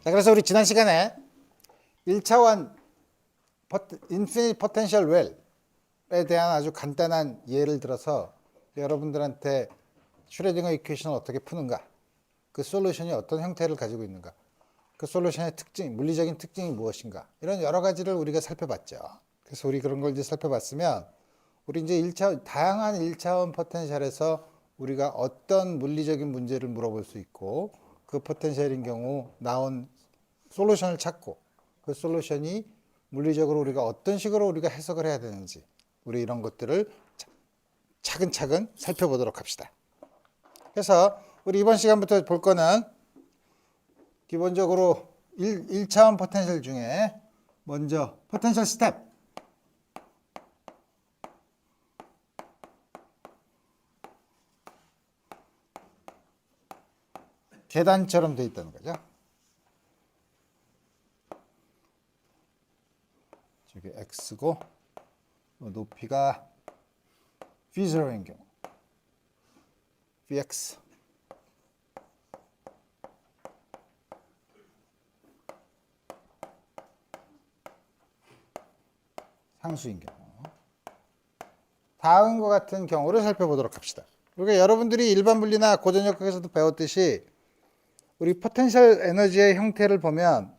자, 그래서 우리 지난 시간에 1차원 인피니트 포텐셜 웰에 대한 아주 간단한 예를 들어서 여러분들한테 슈레딩거 이퀘이션을 어떻게 푸는가, 그 솔루션이 어떤 형태를 가지고 있는가, 그 솔루션의 특징, 물리적인 특징이 무엇인가, 이런 여러 가지를 우리가 살펴봤죠. 그래서 우리 그런 걸 이제 살펴봤으면 우리 이제 다양한 1차원 포텐셜에서 우리가 어떤 물리적인 문제를 물어볼 수 있고, 그 포텐셜인 경우 나온 솔루션을 찾고, 그 솔루션이 물리적으로 우리가 어떤 식으로 우리가 해석을 해야 되는지, 우리 이런 것들을 차근차근 살펴보도록 합시다. 그래서 우리 이번 시간부터 볼 거는 기본적으로 1차원 포텐셜 중에 먼저 포텐셜 스텝, 계단처럼 되어 있다는 거죠. 저기 x고 높이가 v0인 경우 vx, 상수인 경우, 다음과 같은 경우를 살펴보도록 합시다. 그러니까 여러분들이 일반 물리나 고전역학에서도 배웠듯이 우리 포텐셜 에너지의 형태를 보면,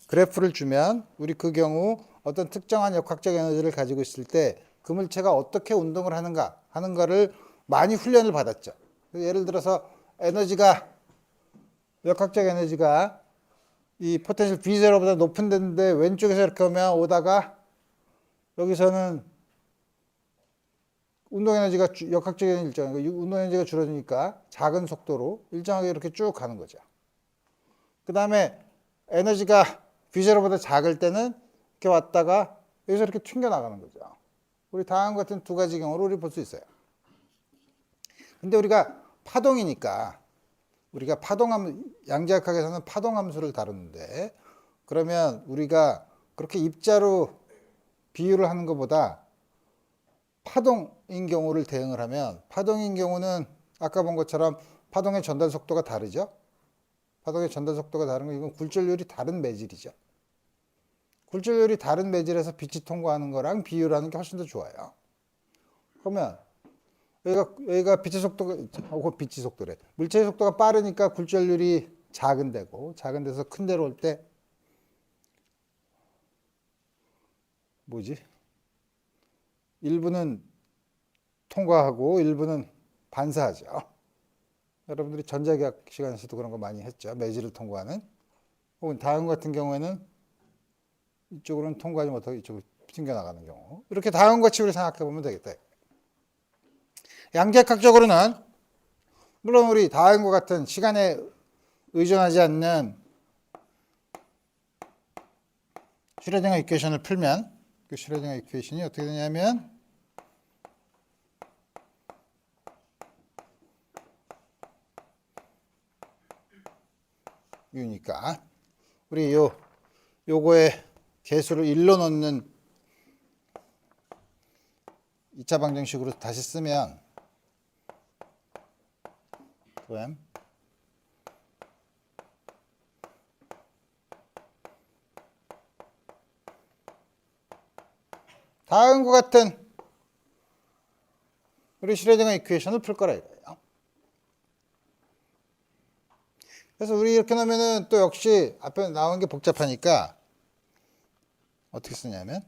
그래프를 주면 우리 그 경우 어떤 특정한 역학적 에너지를 가지고 있을 때 그 물체가 어떻게 운동을 하는가 하는 거를 많이 훈련을 받았죠. 예를 들어서 역학적 에너지가 이 포텐셜 V0보다 높은 데인데 왼쪽에서 이렇게 오다가 여기서는 역학적 에너지 일정, 운동 에너지가 줄어드니까 작은 속도로 일정하게 이렇게 쭉 가는 거죠. 그 다음에 에너지가 V0보다 작을 때는 이렇게 왔다가 여기서 이렇게 튕겨 나가는 거죠. 우리 다음과 같은 두 가지 경우를 우리 볼 수 있어요. 근데 우리가 파동이니까, 우리가 양자역학에서는 파동함수를 다루는데, 그러면 우리가 그렇게 입자로 비유를 하는 것보다 파동인 경우를 대응을 하면, 파동인 경우는 아까 본 것처럼 파동의 전달 속도가 다르죠. 파동의 전달 속도가 다른 건 이건 굴절률이 다른 매질이죠. 굴절률이 다른 매질에서 빛이 통과하는 거랑 비유를 하는 게 훨씬 더 좋아요. 그러면 여기가 빛의 속도래. 물체의 속도가 빠르니까 굴절률이 작은 데고, 작은 데서 큰 데로 올 때 일부는 통과하고 일부는 반사하죠. 여러분들이 전자기학 시간에서도 그런 거 많이 했죠. 매질을 통과하는. 혹은 다음 같은 경우에는 이쪽으로는 통과하지 못하고 이쪽으로 튕겨나가는 경우. 이렇게 다음과 같이 우리 생각해 보면 되겠다. 양자역학적으로는 물론 우리 다음과 같은 시간에 의존하지 않는 슈레딩거 이퀘이션을 풀면, 그 슈레딩거 이퀘이션이 어떻게 되냐면 U니까 우리 요거에 개수를 1로 넣는 2차 방정식으로 다시 쓰면 2m 다음과 같은 우리 슈레딩거 이퀘이션을 풀 거라 이거예요. 그래서 우리 이렇게 놓으면은 또 역시 앞에 나온 게 복잡하니까 어떻게 쓰냐면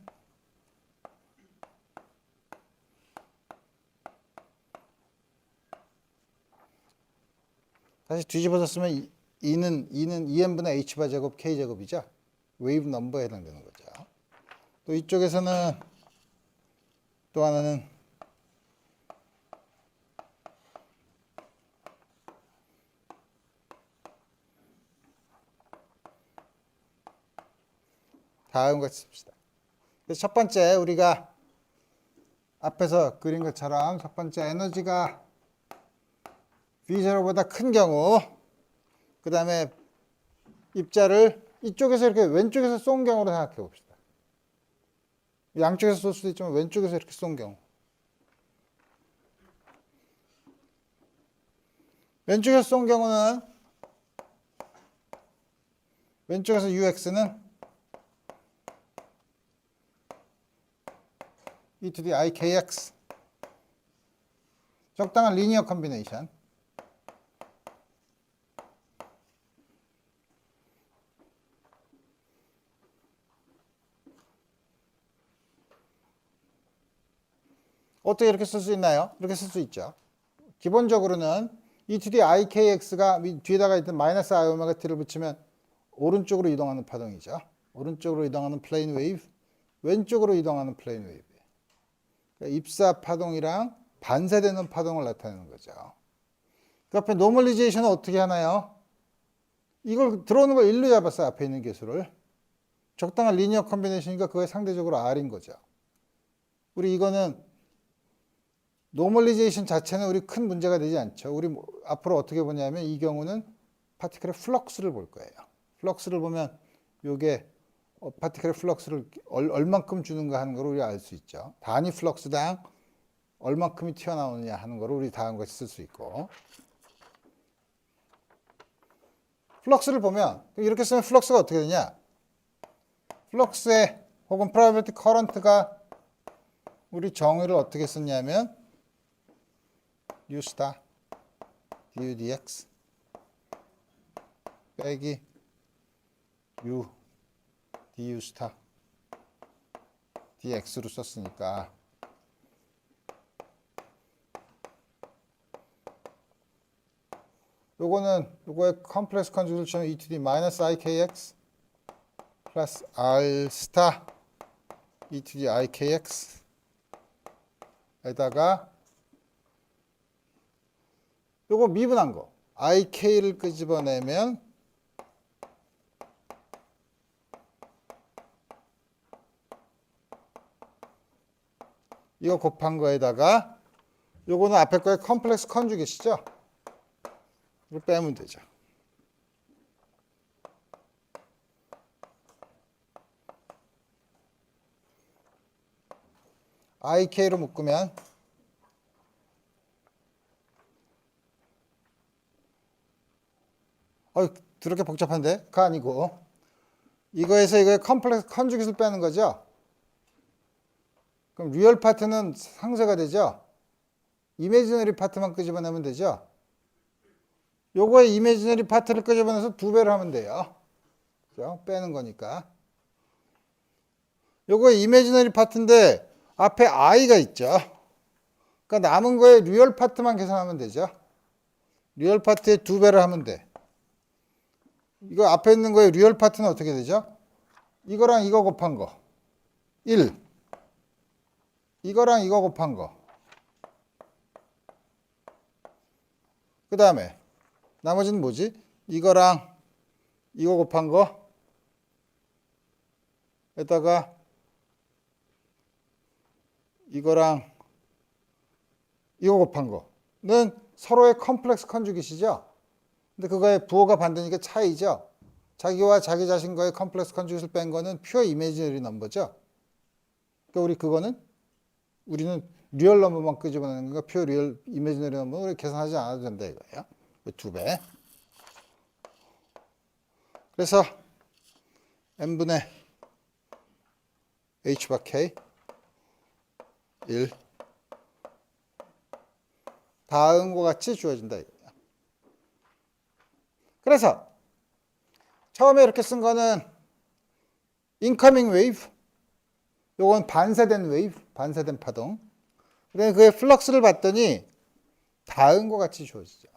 다시 뒤집어서 쓰면 E는 2n분의 H바 제곱 K 제곱이죠. 웨이브 넘버에 해당되는 거죠. 또 이쪽에서는 또 하나는 다음과 같이 씁시다. 그래서 첫 번째 우리가 앞에서 그린 것처럼 첫 번째 에너지가 V0보다 큰 경우, 그 다음에 입자를 이쪽에서 이렇게 왼쪽에서 쏜 경우로 생각해 봅시다. 양쪽에서 쏠 수도 있지만 왼쪽에서 이렇게 쏜 경우. 왼쪽에서 쏜 경우는 왼쪽에서 ux는 e to the I kx. 적당한 리니어 컨비네이션. 어떻게 이렇게 쓸 수 있나요? 이렇게 쓸 수 있죠. 기본적으로는 e to the I kx가 뒤에다가 있던 마이너스 I 오메가 t를 붙이면 오른쪽으로 이동하는 파동이죠. 오른쪽으로 이동하는 플레인 웨이브, 왼쪽으로 이동하는 플레인 웨이브. 그러니까 입사 파동이랑 반사되는 파동을 나타내는 거죠. 그 앞에 노멀리제이션은 어떻게 하나요? 이걸 들어오는 걸 1로 잡았어요. 앞에 있는 개수를. 적당한 리니어 컨비네이션이니까 그게 상대적으로 R인 거죠. 우리 이거는 노멀리제이션 자체는 우리 큰 문제가 되지 않죠. 우리 앞으로 어떻게 보냐면 이 경우는 파티클의 플럭스를 볼 거예요. 플럭스를 보면 이게 파티클의 플럭스를 얼만큼 주는가 하는 걸 우리가 알 수 있죠. 단위 플럭스당 얼만큼이 튀어나오느냐 하는 걸 우리 다음 같이 쓸 수 있고. 플럭스를 보면 이렇게 쓰면 플럭스가 어떻게 되냐? 플럭스의 혹은 프라이빗 커런트가 우리 정의를 어떻게 썼냐면 U 스타 du dx 빼기 U du 스타 dx로 썼으니까 요거의 컴플렉스 컨주게이션은 e to the 마이너스 I kx 플러스 r 스타 e to the I kx 에다가 요거 미분한 거 ik를 끄집어내면 이거 곱한 거에다가 요거는 앞에 거에 컴플렉스 컨주게이시죠? 이걸 빼면 되죠. ik로 묶으면 그렇게 복잡한데? 가 아니고 이거에서 이거의 컴플렉스 컨주게이트를 빼는 거죠. 그럼 리얼 파트는 상쇄가 되죠. 이미지너리 파트만 끄집어내면 되죠. 요거의 이미지너리 파트를 끄집어내서 2배를 하면 돼요. 그죠? 빼는 거니까. 요거의 이미지너리 파트인데 앞에 i가 있죠. 그러니까 남은 거에 리얼 파트만 계산하면 되죠. 리얼 파트에 2배를 하면 돼. 이거 앞에 있는 거에 리얼 파트는 어떻게 되죠? 이거랑 이거 곱한 거 1, 이거랑 이거 곱한 거, 그 다음에 나머지는 뭐지? 이거랑 이거 곱한 거 에다가 이거랑 이거 곱한 거는 서로의 컴플렉스 컨주게이시죠. 근데 그거의 부호가 반대니까 차이죠. 자기와 자기 자신과의 컴플렉스 컨주게이트를 뺀 거는 퓨어 이미지너리 넘버죠. 그러니까 우리는 리얼 넘버만 끄집어내는 거니까 퓨어 리얼 이미지너리 넘버는 우리 계산하지 않아도 된다 이거예요. 2배. 그래서 n분의 h 바 k 1 다음과 같이 주어진다 이거예요. 그래서 처음에 이렇게 쓴 거는 incoming wave, 요건 반사된 웨이브, 반사된 파동. 그다음에 그의 플럭스를 봤더니 다음과 같이 주어지죠.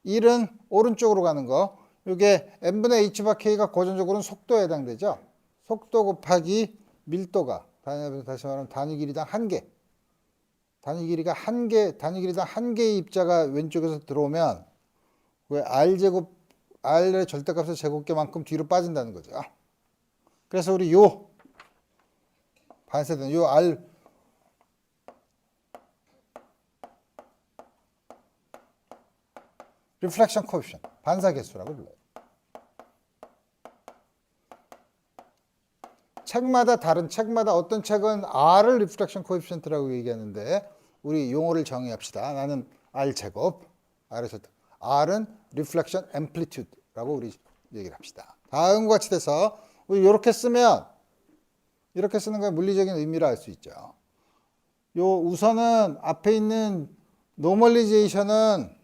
1은 오른쪽으로 가는 거. 이게 n분의 h 바 k가 고전적으로는 속도에 해당되죠. 속도 곱하기 밀도가, 다시 말하면 단위 길이당 1개. 단위 길이가 1개, 단위 길이당 1개의 입자가 왼쪽에서 들어오면 왜 r제곱, r의 절대값의 제곱계만큼 뒤로 빠진다는 거죠. 그래서 우리 요 반사된 요 r 리플렉션 코에피션트, 반사 개수라고 불러요. 책마다 다른 책마다 어떤 책은 r을 리플렉션 코에피션트라고 얘기하는데 우리 용어를 정의합시다. 나는 r 제곱, r은 리플렉션 앰플리튜드라고 우리 얘기를 합시다. 다음과 같이 돼서 우리 이렇게 쓰면 이렇게 쓰는 건 물리적인 의미를 알 수 있죠. 요 우선은 앞에 있는 노멀리제이션은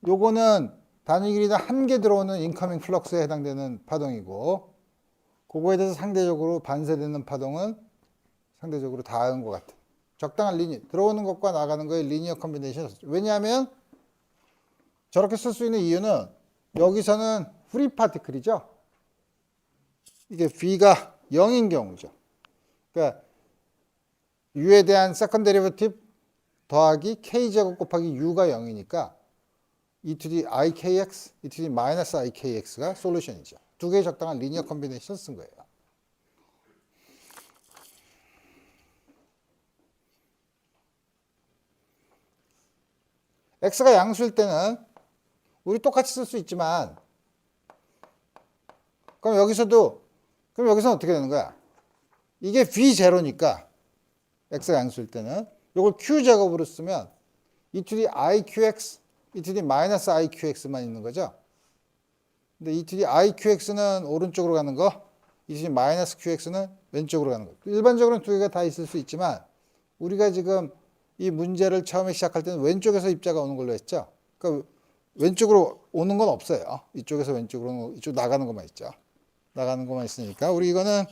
요거는 단위 길이당 한 개 들어오는 인커밍 플럭스에 해당되는 파동이고 그거에 대해서 상대적으로 반사되는 파동은 상대적으로 다음과 같은 적당한 들어오는 것과 나가는 거의 리니어 컨비네이션. 왜냐하면 저렇게 쓸 수 있는 이유는 여기서는 프리 파티클이죠. 이게 V가 0인 경우죠. 그러니까 U에 대한 세컨 데리버티브 더하기 K제곱 곱하기 U가 0이니까 e to the ikx, e to the 마이너스 ikx가 솔루션이죠. 두 개의 적당한 리니어 컨비네이션 쓴 거예요. x가 양수일 때는 우리 똑같이 쓸 수 있지만 그럼 여기서는 어떻게 되는 거야? 이게 b0니까 x가 양수일 때는 이걸 q제곱으로 쓰면 e to the iqx, e to the 마이너스 iqx만 있는 거죠. 근데 e to the iqx는 오른쪽으로 가는 거, e to the 마이너스 qx는 왼쪽으로 가는 거. 일반적으로는 두 개가 다 있을 수 있지만 우리가 지금 이 문제를 처음에 시작할 때는 왼쪽에서 입자가 오는 걸로 했죠. 그러니까 왼쪽으로 오는 건 없어요. 이쪽에서 왼쪽으로 이쪽 나가는 것만 있죠. 나가는 것만 있으니까 우리 이거는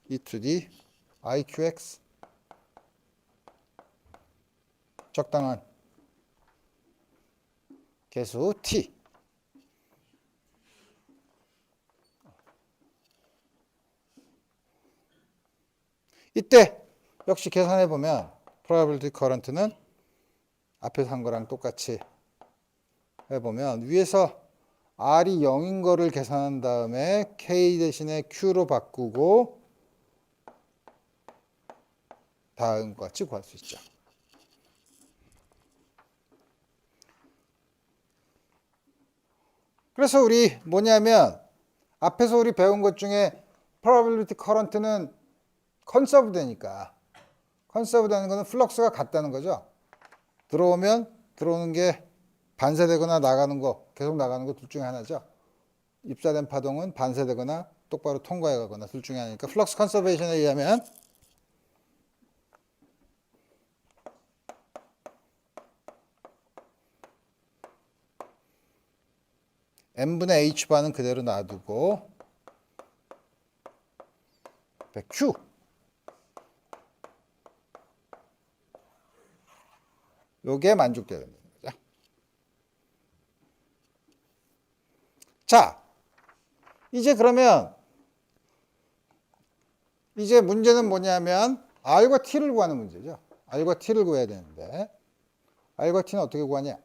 e to the iqx 적당한 개수 t 이때 역시 계산해 보면 probability current는 앞에서 한 거랑 똑같이 해보면 위에서 R이 0인 거를 계산한 다음에 K 대신에 Q로 바꾸고 다음과 같이 구할 수 있죠. 그래서 우리 뭐냐면 앞에서 우리 배운 것 중에 probability current는 컨서브 되니까 컨서브 되는 거는 플럭스가 같다는 거죠. 들어오는 게 반사되거나 나가는 거, 계속 나가는 거 둘 중에 하나죠. 입사된 파동은 반사되거나 똑바로 통과해 가거나 둘 중에 하나니까 플럭스 컨서베이션에 의하면 n분의 h반은 그대로 놔두고 q 요게 만족돼야 됩니다. 자, 이제 그러면 이제 문제는 뭐냐면 R과 T를 구하는 문제죠. R과 T를 구해야 되는데 R과 T는 어떻게 구하냐?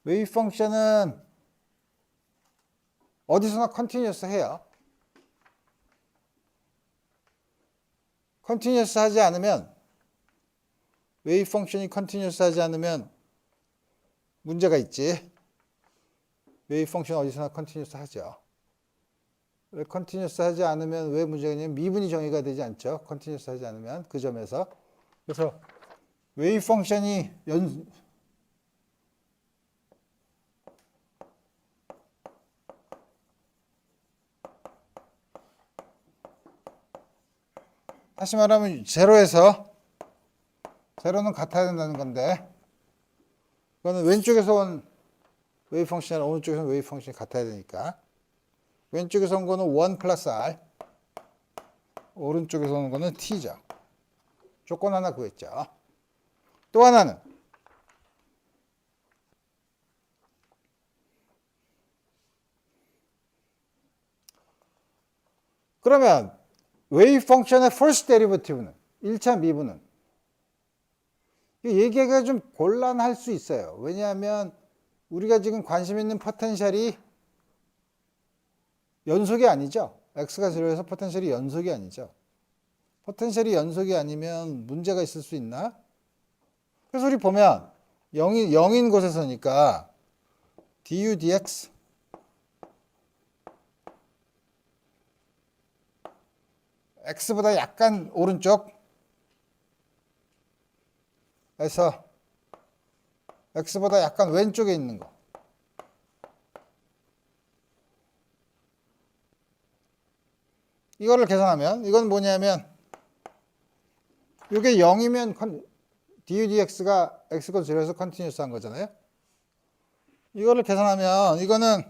웨이브 펑션은 어디서나 컨티뉴어스 해요. 컨티뉴어스 하지 않으면 웨이브 펑션이 컨티뉴어스 하지 않으면 문제가 있지. 웨이브 펑션 어디서나 컨티뉴어스 하죠. 왜 컨티뉴어스 하지 않으면 왜 문제가 있냐면 미분이 정의가 되지 않죠. 컨티뉴어스 하지 않으면 그 점에서 그래서 웨이브 펑션이 다시 말하면 제로는 같아야 된다는 건데 그거는 왼쪽에서 온 웨이브 펑션이랑 오른쪽에서 온 웨이브 펑션이 같아야 되니까 왼쪽에서 온 거는 1 플러스 R 오른쪽에서 온 거는 T죠. 조건 하나 구했죠. 또 하나는 그러면 웨이브 펑션의 first derivative는 1차 미분은 얘기하기가 좀 곤란할 수 있어요. 왜냐하면 우리가 지금 관심 있는 포텐셜이 연속이 아니죠. x가 0에서 포텐셜이 연속이 아니죠. 포텐셜이 연속이 아니면 문제가 있을 수 있나? 그래서 우리 보면 0인 곳에서니까 du dx x보다 약간 오른쪽에서 x보다 약간 왼쪽에 있는 거. 이거를 계산하면 이건 뭐냐면 이게 0이면 du dx가 x가 0에서 컨티뉴스 한 거잖아요. 이거를 계산하면 이거는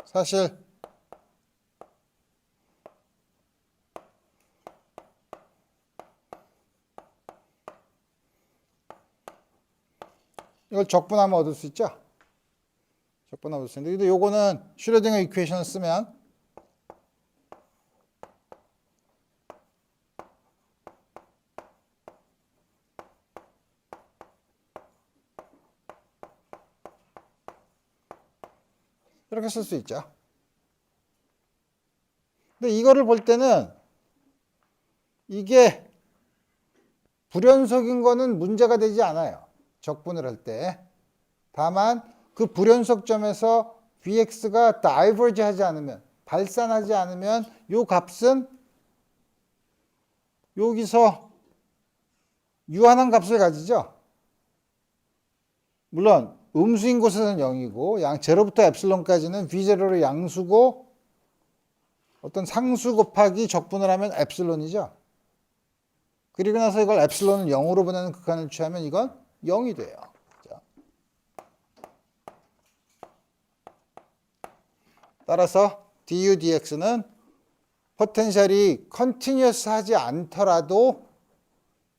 사실 이걸 적분하면 얻을 수 있죠. 적분하면 얻을 수 있는데 근데 요거는 슈레딩거 이퀘이션을 쓰면 이렇게 쓸 수 있죠. 근데 이거를 볼 때는 이게 불연속인 거는 문제가 되지 않아요. 적분을 할 때. 다만 그 불연속점에서 vx가 다이버지 하지 않으면, 발산하지 않으면 요 값은 여기서 유한한 값을 가지죠. 물론 음수인 곳에서는 0이고 제로부터 엡실론까지는 v0로 양수고 어떤 상수 곱하기 적분을 하면 엡실론이죠. 그리고 나서 이걸 엡실론을 0으로 보내는 극한을 취하면 이건 0이 돼요. 따라서 du dx는 포텐셜이 컨티뉴어스 하지 않더라도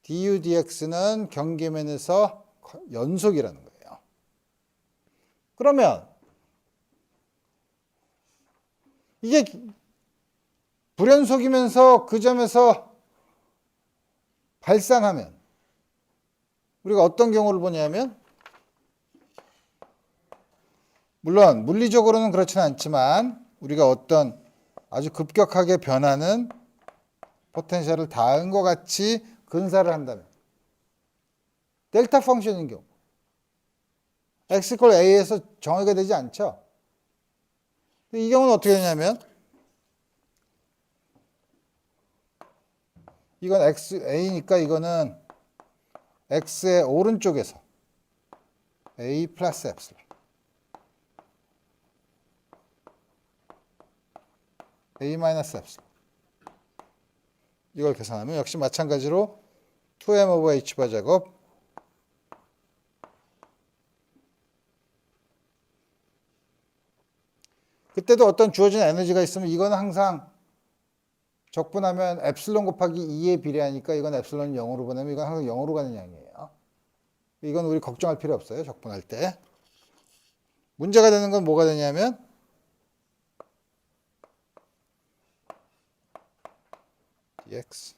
du dx는 경계면에서 연속이라는 거예요. 그러면 이게 불연속이면서 그 점에서 발산하면 우리가 어떤 경우를 보냐면 물론 물리적으로는 그렇지는 않지만 우리가 어떤 아주 급격하게 변하는 포텐셜을 닿은 것 같이 근사를 한다면 델타 펑션인 경우 x = a에서 정의가 되지 않죠. 이 경우는 어떻게 되냐면 이건 a니까 이거는 x의 오른쪽에서 a 플러스 엡실론 a 마이너스 엡실론 이걸 계산하면 역시 마찬가지로 2m over h바 제곱 그때도 어떤 주어진 에너지가 있으면 이건 항상 적분하면 엡실론 곱하기 2에 비례하니까 이건 엡실론 0으로 보내면 이건 항상 0으로 가는 양이에요. 이건 우리 걱정할 필요 없어요. 적분할 때. 문제가 되는 건 뭐가 되냐면 dx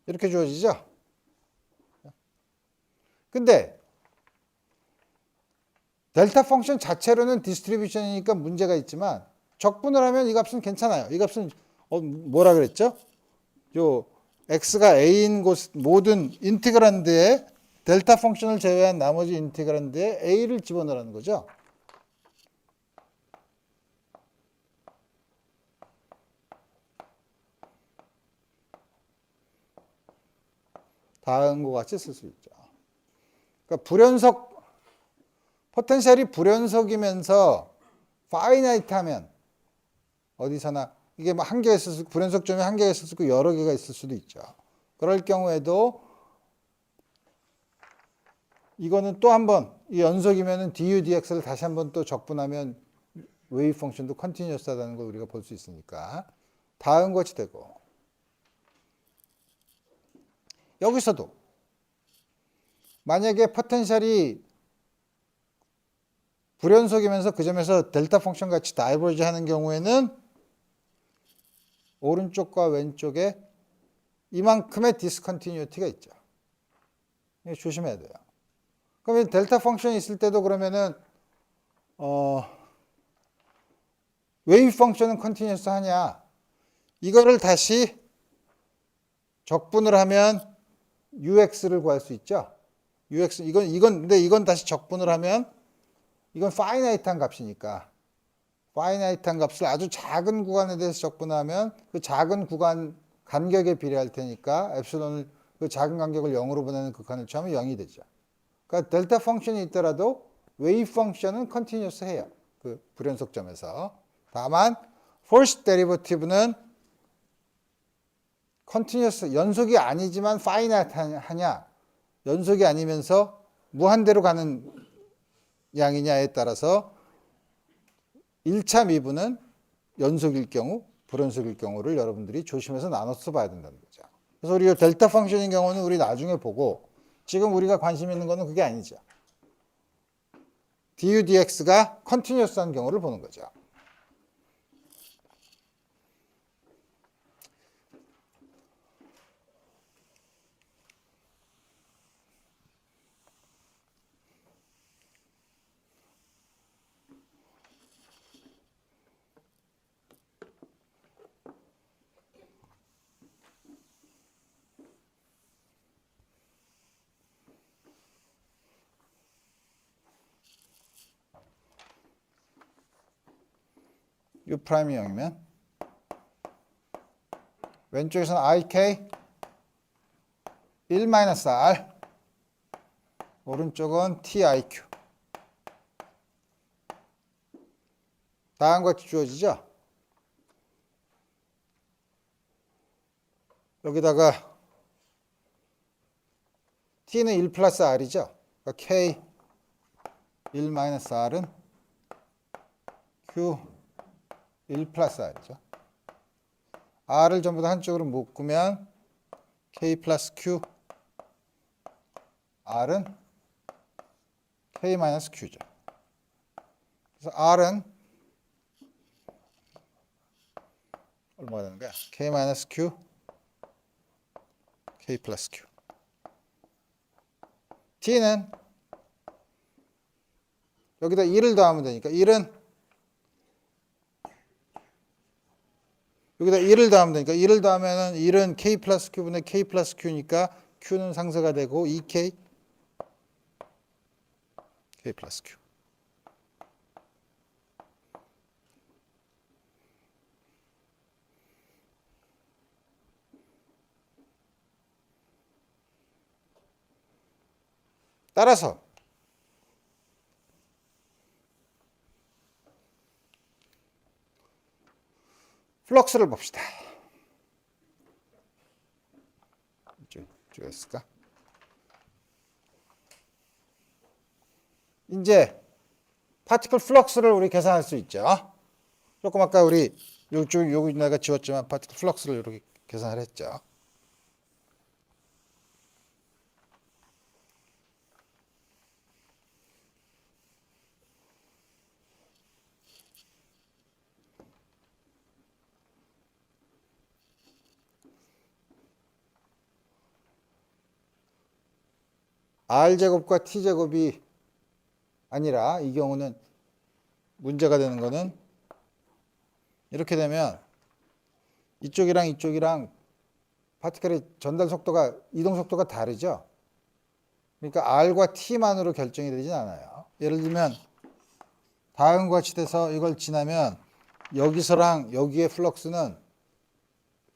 이렇게 주어지죠. 근데 델타 펑션 자체로는 디스트리뷰션이니까 문제가 있지만 적분을 하면 이 값은 괜찮아요. 이 값은 뭐라 그랬죠? 요 x가 a인 곳 모든 인티그란드에 델타 펑션을 제외한 나머지 인티그란드에 a를 집어넣으라는 거죠. 다음과 같이 쓸 수 있죠. 그러니까 포텐셜이 불연속이면서 파이나이트하면 어디서나 이게 뭐 한 개가 있을 수 있고 불연속점이 한 개가 있을 수 있고 여러 개가 있을 수도 있죠. 그럴 경우에도 이거는 또 한 번 이 연속이면은 du dx를 다시 한번 또 적분하면 웨이브 펑션도 컨티뉴어스하다는 걸 우리가 볼 수 있으니까 다음 것이 되고 여기서도 만약에 포텐셜이 불연속이면서 그 점에서 델타 펑션 같이 다이버지 하는 경우에는 오른쪽과 왼쪽에 이만큼의 디스컨티뉴티가 있죠. 조심해야 돼요. 그러면 델타 펑션이 있을 때도 그러면은 웨이브 펑션은 컨티뉴어스 하냐? 이거를 다시 적분을 하면 UX를 구할 수 있죠. UX 근데 이건 다시 적분을 하면 이건 파이나이트한 값이니까 파이나이트한 값을 아주 작은 구간에 대해서 적분하면 그 작은 구간 간격에 비례할 테니까 엡실론을 그 작은 간격을 0으로 보내는 극한을 취하면 0이 되죠. 그러니까 델타 펑션이 있더라도 웨이브 펑션은 컨티뉴어스 해요. 그 불연속점에서. 다만 포스 데리버티브는 컨티뉴어스 연속이 아니지만 파이나이트하냐 연속이 아니면서 무한대로 가는 양이냐에 따라서 1차 미분은 연속일 경우, 불연속일 경우를 여러분들이 조심해서 나눠서 봐야 된다는 거죠. 그래서 우리 델타 펑션인 경우는 우리 나중에 보고 지금 우리가 관심 있는 거는 그게 아니죠. du dx가 컨티뉴어스한 경우를 보는 거죠. U 프라임이 0이면 왼쪽에서는 IK 1-R 오른쪽은 TIQ 다음과 같이 주어지죠. 여기다가 T는 1 플러스 R이죠. 그러니까 K 1-R은 Q 1 플러스 R이죠. R을 전부 다 한쪽으로 묶으면 K 플러스 Q R은 K 마이너스 Q죠. 그래서 R은 얼마가 되는 거야? K 마이너스 Q K 플러스 Q T는 여기다 1을 더하면 되니까 1은 여기다 1을 더하면 되니까 1을 더하면은 1은 K 플러스 Q분의 K 플러스 Q니까 Q는 상쇄가 되고 2K K 플러스 Q 따라서 플럭스를 봅시다. 이쪽에 있을까? 이제 파티클 플럭스를 우리 계산할 수 있죠. 조금 아까 우리 여기 내가 지웠지만 파티클 플럭스를 이렇게 계산을 했죠. R제곱과 T제곱이 아니라 이 경우는 문제가 되는 거는 이렇게 되면 이쪽이랑 파티클의 전달 속도가 이동 속도가 다르죠. 그러니까 R과 T만으로 결정이 되진 않아요. 예를 들면 다음과 같이 돼서 이걸 지나면 여기서랑 여기의 플럭스는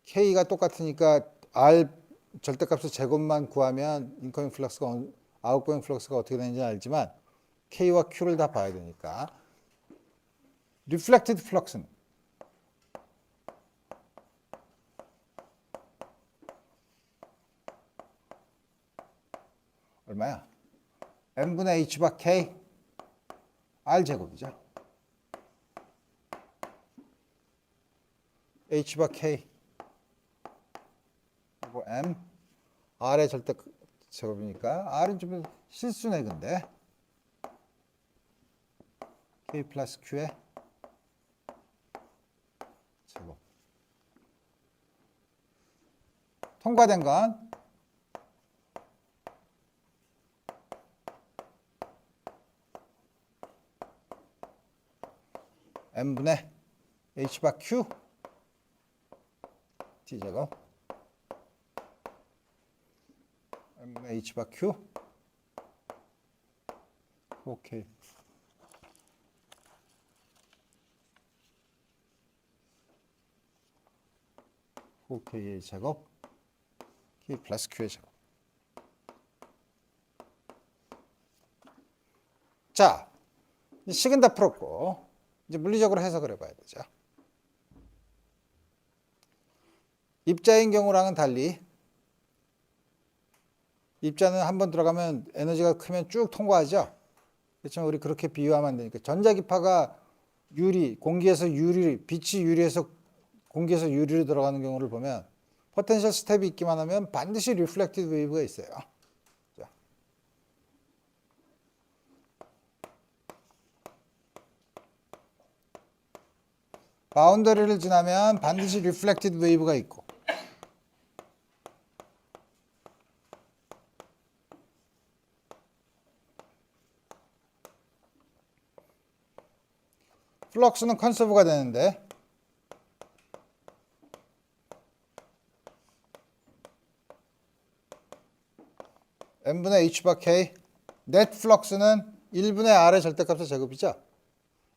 K가 똑같으니까 R 절대값의 제곱만 구하면 인커밍 플럭스가 아웃고잉 플럭스가 어떻게 되는지 알지만 K와 Q를 다 봐야 되니까 리플렉티드 플럭스는 얼마야? n분의 h 바 k r 제곱이죠. h 바 k 그리고 m r의 절대 제곱이니까 r은 좀 실수네 근데 k 플러스 q의 제곱. 통과된 건 n분의 h 바 q t제곱 n분의 h 바 q 4k k의 제곱 k 플러스 q의 제곱. 자, 식은 다 풀었고 이제 물리적으로 해석을 해봐야 되죠. 입자인 경우랑은 달리 입자는 한번 들어가면 에너지가 크면 쭉 통과하죠. 그렇지만 우리 그렇게 비유하면 안 되니까 전자기파가 공기에서 빛이 유리에서 공기에서 유리로 들어가는 경우를 보면 포텐셜 스텝이 있기만 하면 반드시 리플렉티드 웨이브가 있어요. 자. 바운더리를 지나면 반드시 리플렉티드 웨이브가 있고 플럭스는 컨서브가 되는데 n분의 h 바 k 넷 플럭스는 1분의 r의 절대값의 제곱이죠.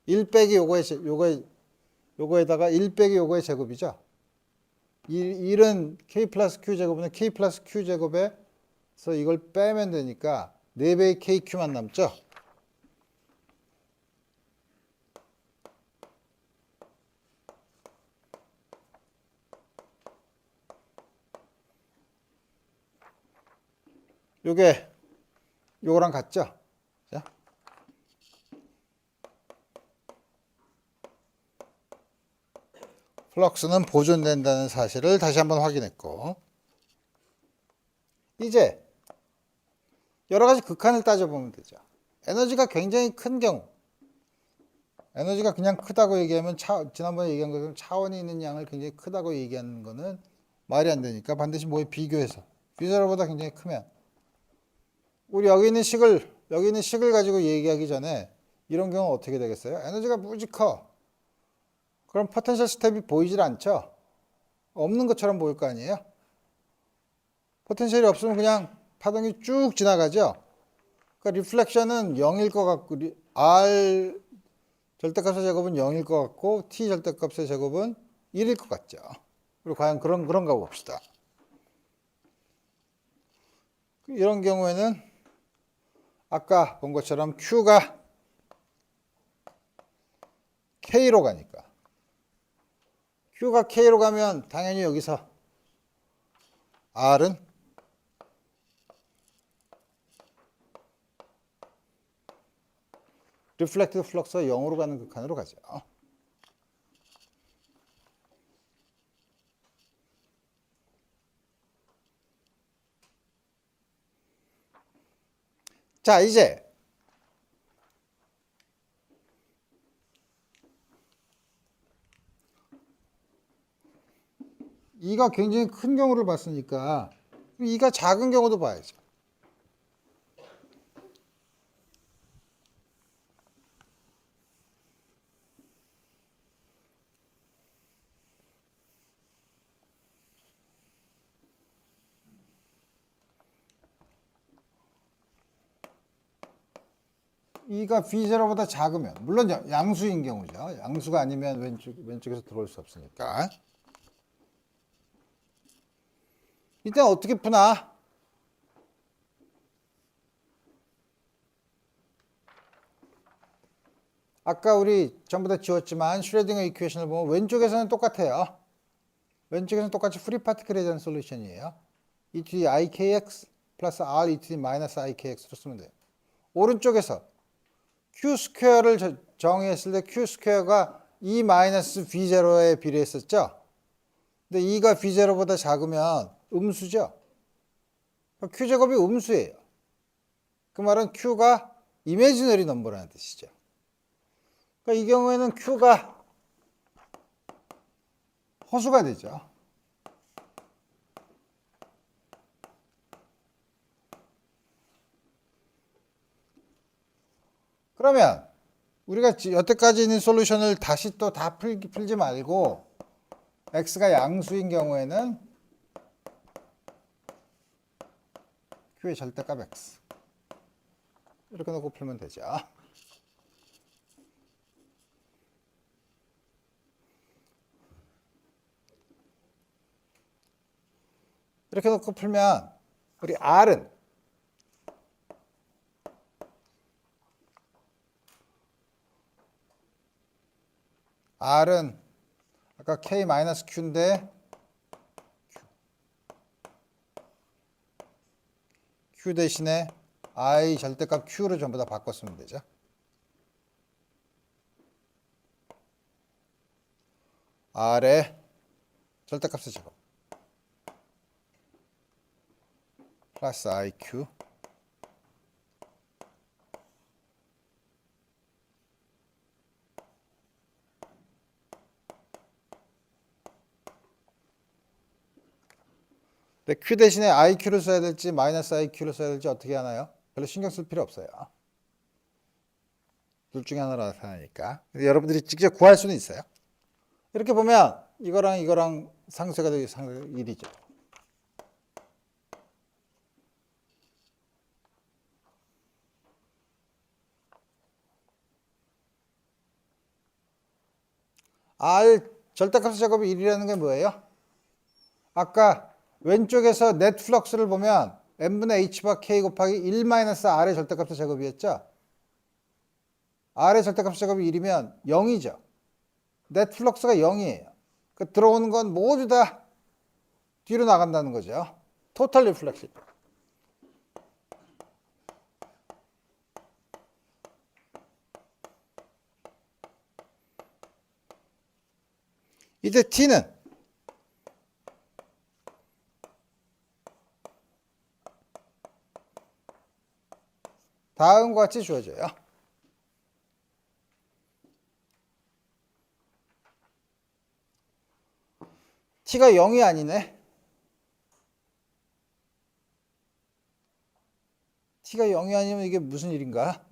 1 빼기 요거에다가 1 빼기 요거의 제곱이죠. 1은 k 플러스 q 제곱은 k 플러스 q 제곱에서 이걸 빼면 되니까 4배의 kq만 남죠. 요거랑 같죠? 자. 플럭스는 보존된다는 사실을 다시 한번 확인했고 이제 여러 가지 극한을 따져보면 되죠. 에너지가 굉장히 큰 경우 에너지가 그냥 크다고 얘기하면 지난번에 얘기한 것처럼 차원이 있는 양을 굉장히 크다고 얘기하는 거는 말이 안 되니까 반드시 뭐에 비교해서 비저러보다 굉장히 크면 우리 여기 있는 식을 가지고 얘기하기 전에 이런 경우는 어떻게 되겠어요? 에너지가 무지 커. 그럼 포텐셜 스텝이 보이질 않죠? 없는 것처럼 보일 거 아니에요? 포텐셜이 없으면 그냥 파동이 쭉 지나가죠? 그러니까 리플렉션은 0일 것 같고, R 절대값의 제곱은 0일 것 같고, T 절대값의 제곱은 1일 것 같죠? 그리고 과연 그런가 봅시다. 이런 경우에는 아까 본 것처럼 Q가 K로 가니까 Q가 K로 가면 당연히 여기서 R은 리플렉티드 플럭스가 0으로 가는 극한으로 가죠. 자, 이제 이가 굉장히 큰 경우를 봤으니까 이가 작은 경우도 봐야죠. 이가 V0보다 작으면 물론 양수인 경우죠. 양수가 아니면 왼쪽에서 들어올 수 없으니까. 이때는 어떻게 푸나? 아까 우리 전부 다 지웠지만 슈레딩거 이퀘이션을 보면 왼쪽에서는 똑같아요. 왼쪽에서는 똑같이 프리 파티클에 대한 솔루션이에요. e to the ikx 플러스 r e to the 마이너스 ikx로 쓰면 돼요. 오른쪽에서 q 스퀘어를 정의했을 때 q 스퀘어가 e 마이너스 v0에 비례했었죠. 근데 e가 v0보다 작으면 음수죠. q 제곱이 음수예요. 그 말은 q가 이미지너리 넘버라는 뜻이죠. 그러니까 이 경우에는 q가 허수가 되죠. 그러면 우리가 여태까지 있는 솔루션을 다시 또 다 풀지 말고 x가 양수인 경우에는 q의 절대값 x 이렇게 놓고 풀면 되죠. 이렇게 놓고 풀면 우리 R은 아까 K-Q인데 Q 대신에 I 절대값 Q로 전부 다 바꿨으면 되죠. R의 절대값의 제곱 플러스 IQ 근데 Q 대신에 IQ를 써야 될지 마이너스 IQ를 써야 될지 어떻게 하나요? 별로 신경 쓸 필요 없어요. 둘 중에 하나로 나타나니까. 여러분들이 직접 구할 수는 있어요. 이렇게 보면 이거랑 상쇄가 되기 1이죠. R 절대값의 제곱이 1이라는 게 뭐예요? 아까 왼쪽에서 넷 플럭스를 보면 n분의 h바 k 곱하기 1 마이너스 r의 절대값의 제곱이었죠? r의 절대값의 제곱이 1이면 0이죠. 넷 플럭스가 0이에요. 그 들어오는 건 모두 다 뒤로 나간다는 거죠. 토탈 리플렉션. 이제 t는 다음과 같이 주어져요. t가 0이 아니네. t가 0이 아니면 이게 무슨 일인가?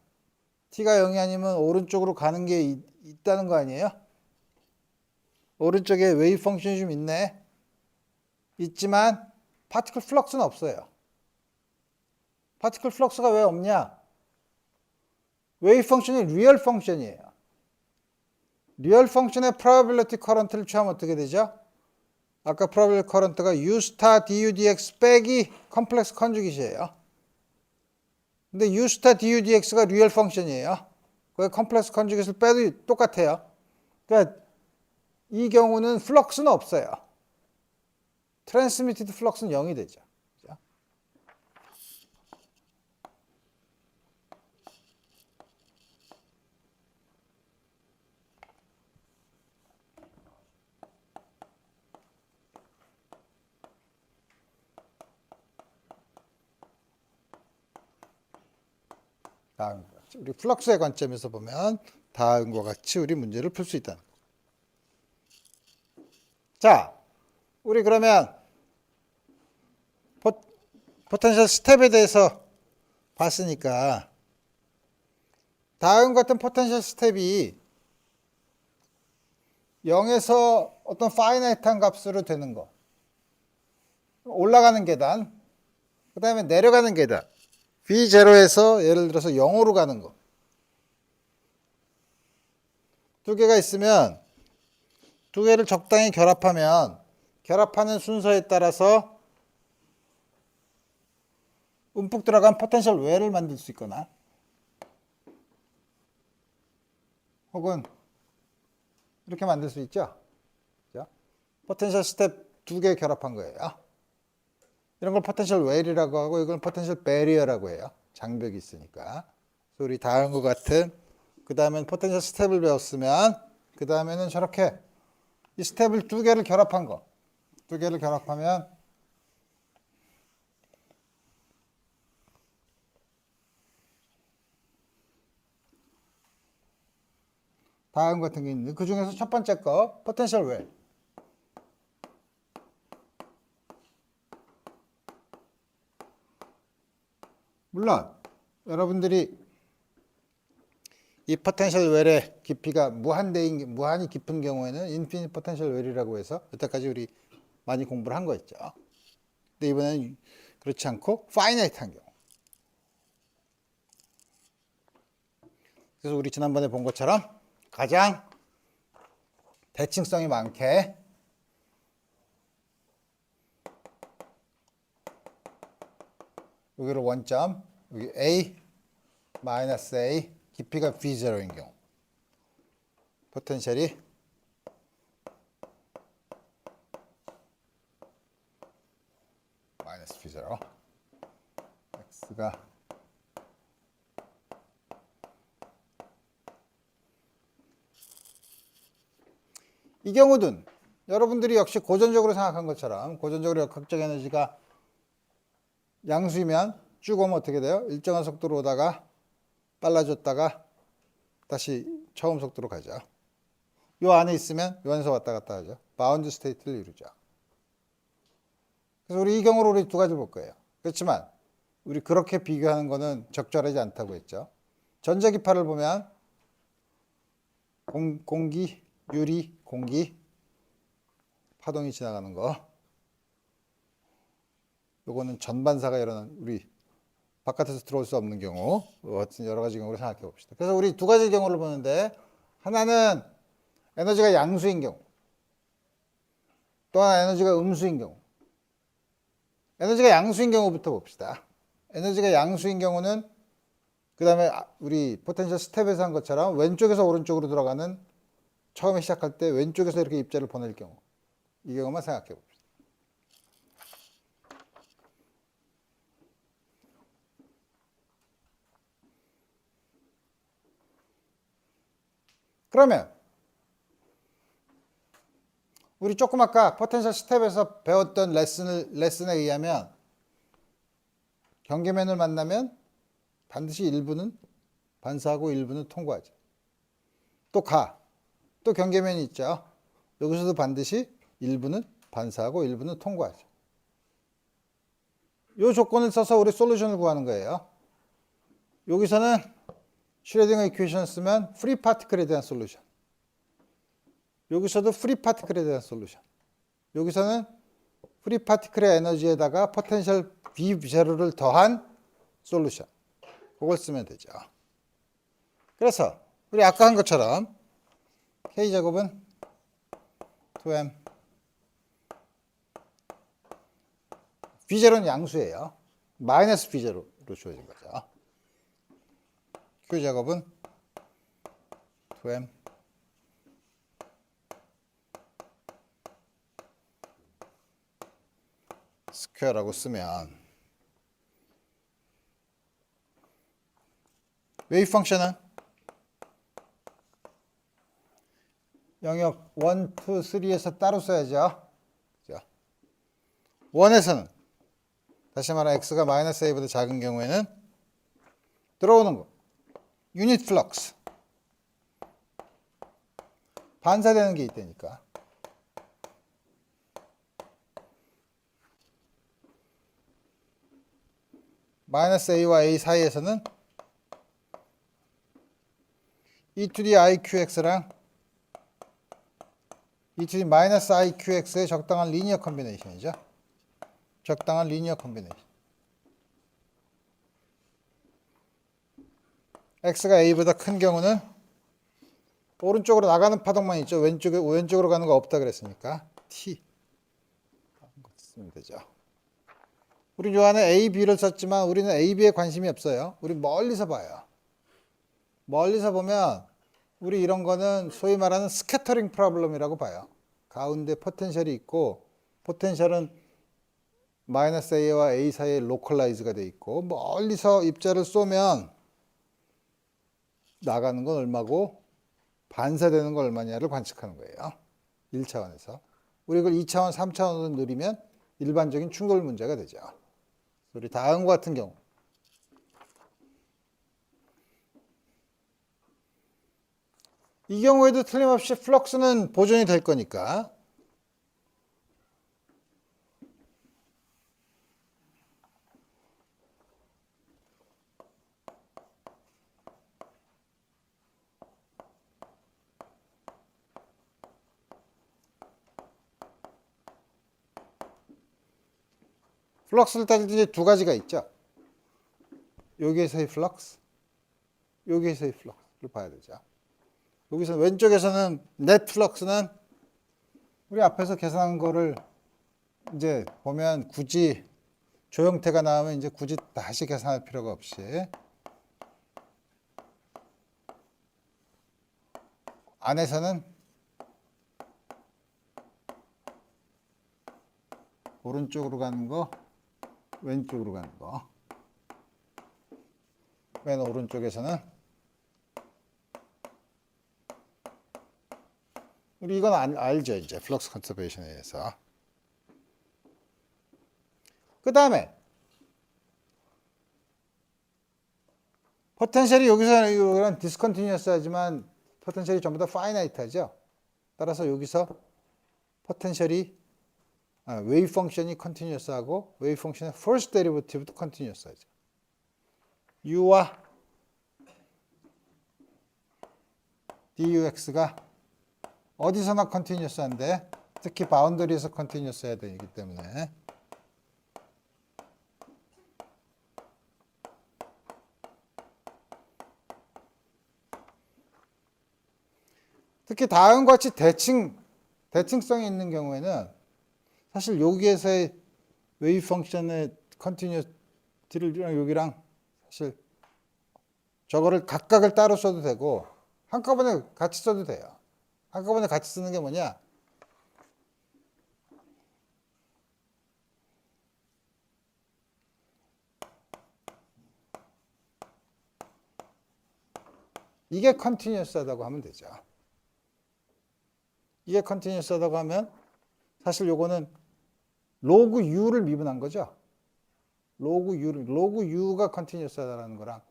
t가 0이 아니면 오른쪽으로 가는 게 있다는 거 아니에요? 오른쪽에 웨이브 펑션이 좀 있네. 있지만 파티클 플럭스는 없어요. 파티클 플럭스가 왜 없냐? 웨이브 펑션이 리얼 펑션이에요. 리얼 펑션의 probability current를 취하면 어떻게 되죠? 아까 probability current가 u 스타 du dx 빼기 컴플렉스 컨주깃이에요. 근데 u 스타 du dx가 리얼 펑션이에요. 그 컴플렉스 컨주깃을 빼도 똑같아요. 그러니까 이 경우는 플럭스는 없어요. 트랜스미티드 플럭스는 0이 되죠. 다음과 같이 우리 플럭스의 관점에서 보면 다음과 같이 우리 문제를 풀 수 있다. 자, 우리 그러면 포텐셜 스텝에 대해서 봤으니까 다음 같은 포텐셜 스텝이 0에서 어떤 파이나이트한 값으로 되는 거, 올라가는 계단, 그 다음에 내려가는 계단, B0에서 예를 들어서 0으로 가는 거. 두 개가 있으면 두 개를 적당히 결합하면 결합하는 순서에 따라서 움푹 들어간 포텐셜 외를 만들 수 있거나 혹은 이렇게 만들 수 있죠. 포텐셜 스텝 두 개 결합한 거예요. 이런 걸 포텐셜 웰이라고 하고 이걸 포텐셜 베리어라고 해요. 장벽이 있으니까. 그래서 우리 다음과 같은 그 다음엔 포텐셜 스텝을 배웠으면 그 다음에는 저렇게 이 스텝을 두 개를 결합한 거. 두 개를 결합하면 다음 같은 게 있는데 그 중에서 첫 번째 거 포텐셜 웰. 물론 여러분들이 이 포텐셜 웰의 깊이가 무한히 깊은 경우에는 인피니트 포텐셜 웰이라고 해서 여태까지 우리 많이 공부를 한 거 있죠. 근데 이번에는 그렇지 않고 파이나이트한 경우. 그래서 우리 지난번에 본 것처럼 가장 대칭성이 많게 여기로 원점, 여기 A, 마이너스 A, 깊이가 V0인 경우 포텐셜이 마이너스 V0 X가 이 경우든 여러분들이 역시 고전적으로 생각한 것처럼 고전적으로 역학적 에너지가 양수이면 쭉 오면 어떻게 돼요? 일정한 속도로 오다가 빨라졌다가 다시 처음 속도로 가죠. 요 안에 있으면 요 안에서 왔다 갔다 하죠. 바운드 스테이트를 이루죠. 그래서 우리 이 경우로 우리 두 가지 볼 거예요. 그렇지만 우리 그렇게 비교하는 거는 적절하지 않다고 했죠. 전자기파를 보면 공기, 유리, 공기, 파동이 지나가는 거. 요거는 전반사가 일어나는 우리 바깥에서 들어올 수 없는 경우 같은 여러 가지 경우를 생각해 봅시다. 그래서 우리 두 가지 경우를 보는데 하나는 에너지가 양수인 경우 또 하나 에너지가 음수인 경우. 에너지가 양수인 경우부터 봅시다. 에너지가 양수인 경우는 그 다음에 우리 포텐셜 스텝에서 한 것처럼 왼쪽에서 오른쪽으로 들어가는 처음에 시작할 때 왼쪽에서 이렇게 입자를 보낼 경우 이 경우만 생각해 봅시다. 그러면 우리 조금 아까 포텐셜 스텝에서 배웠던 레슨에 의하면 경계면을 만나면 반드시 일부는 반사하고 일부는 통과하죠. 또 경계면이 있죠. 여기서도 반드시 일부는 반사하고 일부는 통과하죠. 이 조건을 써서 우리 솔루션을 구하는 거예요. 여기서는 슈레딩거 이퀘이션을 쓰면 프리 파티클에 대한 솔루션. 여기서도 프리 파티클에 대한 솔루션. 여기서는 프리 파티클의 에너지에다가 포텐셜 V0를 더한 솔루션. 그걸 쓰면 되죠. 그래서 우리 아까 한 것처럼 K제곱은 2M V0는 양수예요. 마이너스 V0로 주어진 거죠. Q제곱은 2M 스퀘어라고 쓰면 웨이브 펑션은 영역 1, 2, 3에서 따로 써야죠. 1에서는 다시 말해 x가 마이너스 a보다 작은 경우에는 들어오는 거 유닛 플럭스 반사되는 게 있다니까. 마이너스 a와 a 사이에서는 e to the iqx랑 e to the 마이너스 iqx의 적당한 리니어 컨비네이션이죠. 적당한 리니어 컨비네이션. x가 a보다 큰 경우는 오른쪽으로 나가는 파동만 있죠. 왼쪽으로 가는 거 없다 그랬으니까 t 쓰면 되죠. 우리 요 안에 A, B를 썼지만 우리는 A, B에 관심이 없어요. 우리 멀리서 봐요. 멀리서 보면 우리 이런 거는 소위 말하는 스캐터링 프로블럼이라고 봐요. 가운데 포텐셜이 있고 포텐셜은 마이너스 A와 A 사이에 로컬라이즈가 돼 있고 멀리서 입자를 쏘면 나가는 건 얼마고 반사되는 건 얼마냐를 관측하는 거예요. 1차원에서. 우리 그걸 2차원, 3차원으로 누리면 일반적인 충돌 문제가 되죠. 우리 다음과 같은 경우 이 경우에도 틀림없이 플럭스는 보존이 될 거니까 플럭스를 따질 때 이제 두 가지가 있죠. 여기에서의 플럭스, 여기에서의 플럭스를 봐야 되죠. 여기서 왼쪽에서는 넷 플럭스는 우리 앞에서 계산한 거를 이제 보면 굳이 조형태가 나오면 이제 굳이 다시 계산할 필요가 없이 안에서는 오른쪽으로 가는 거, 왼쪽으로 가는 거. 맨 오른쪽에서는 우리 이건 알죠, 이제 플럭스 컨서베이션에 의해서. 그 다음에 포텐셜이 여기서 이런 디스컨티뉴어스 하지만 포텐셜이 전부 다 파이나이트하죠. 따라서 여기서 포텐셜이 웨이브 펑션이 컨티뉴어스하고 웨이브 펑션의 퍼스트 데리버티브도 컨티뉴어스하죠. u와 dux가 어디서나 컨티뉴어스한데 특히 바운더리에서 컨티뉴어스해야 되기 때문에 특히 다음과 같이 대칭성이 있는 경우에는 사실 여기에서의 웨이브 펑션의 컨티뉴어티를 여기랑 사실 저거를 각각을 따로 써도 되고 한꺼번에 같이 써도 돼요. 한꺼번에 같이 쓰는 게 뭐냐? 이게 컨티뉴어스하다고 하면 되죠. 이게 컨티뉴어스하다고 하면 사실 요거는 로그 u를 미분한 거죠. 로그 u가 컨티뉴어스하다는 거랑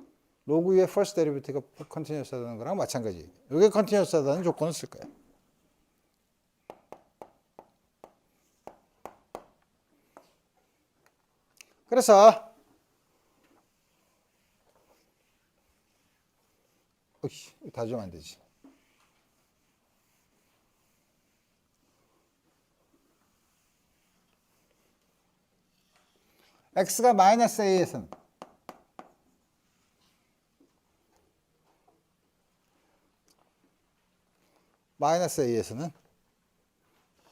로그 u의 first derivative가 컨티뉴어스하다는 거랑 마찬가지. 이게 컨티뉴어스하다는 조건을 쓸 거예요. 그래서 다 주면 안 되지. x가 마이너스 a에서는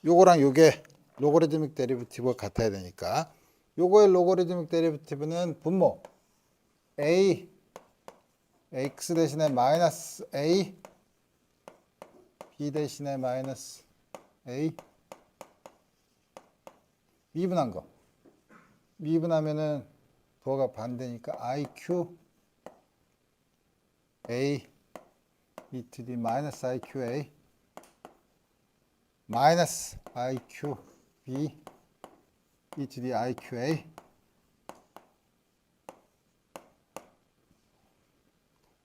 요거랑 요게 로거리드믹 데리버티브가 같아야 되니까 요거의 로거리드믹 데리버티브는 분모 a x 대신에 마이너스 a b 대신에 마이너스 a 미분한 거 미분하면은 도가 반대니까 iq a e to the 마이너스 iq a 마이너스 iq b e to the iq a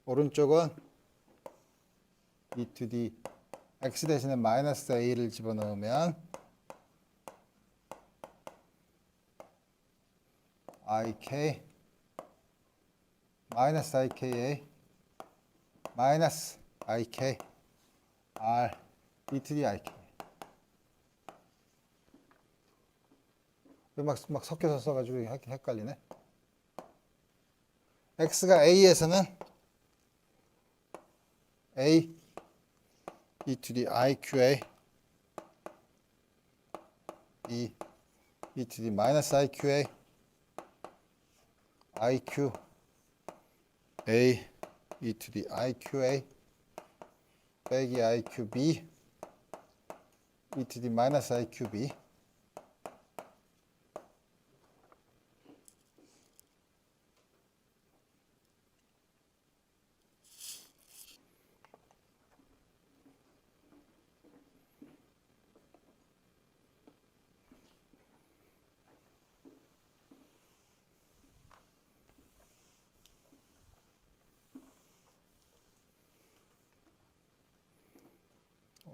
오른쪽은 e to the x 대신에 마이너스 a를 집어넣으면 ik 마이너스 ika 마이너스 ik r e to the ik 막 섞여서 써가지고 헷갈리네. x가 a에서는 a e to the iqa e to the 마이너스 iqa iq a e to the iqa 빼기 iqb e to the 마이너스 iqb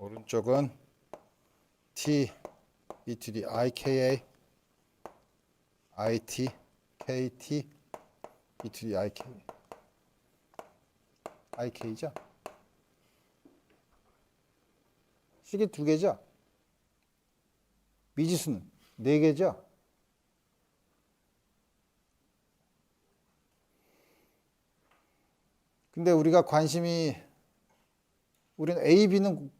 오른쪽은 t e to the ika it kt e to the ik죠. 식이 두 개죠. 미지수는 네 개죠. 근데 우리가 관심이 우리는 A, B는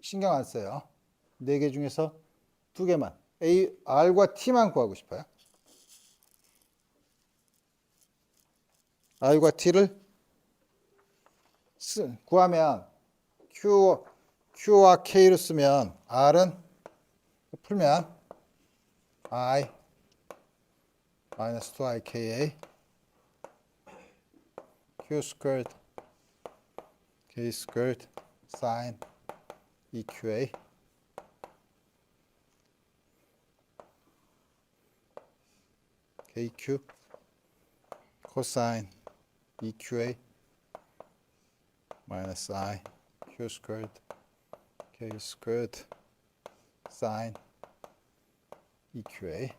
신경 안 써요. 4개 중에서 2개만 A, R과 T만 구하고 싶어요. R과 T를 구하면 Q와 K로 쓰면 R은 풀면 I 마이너스 2IKA Q 스퀘어드 K 스퀘어드 sin EQA KQ 코사인 EQA 마이너스 I Q 스퀘어드 K 스퀘어드 sin EQA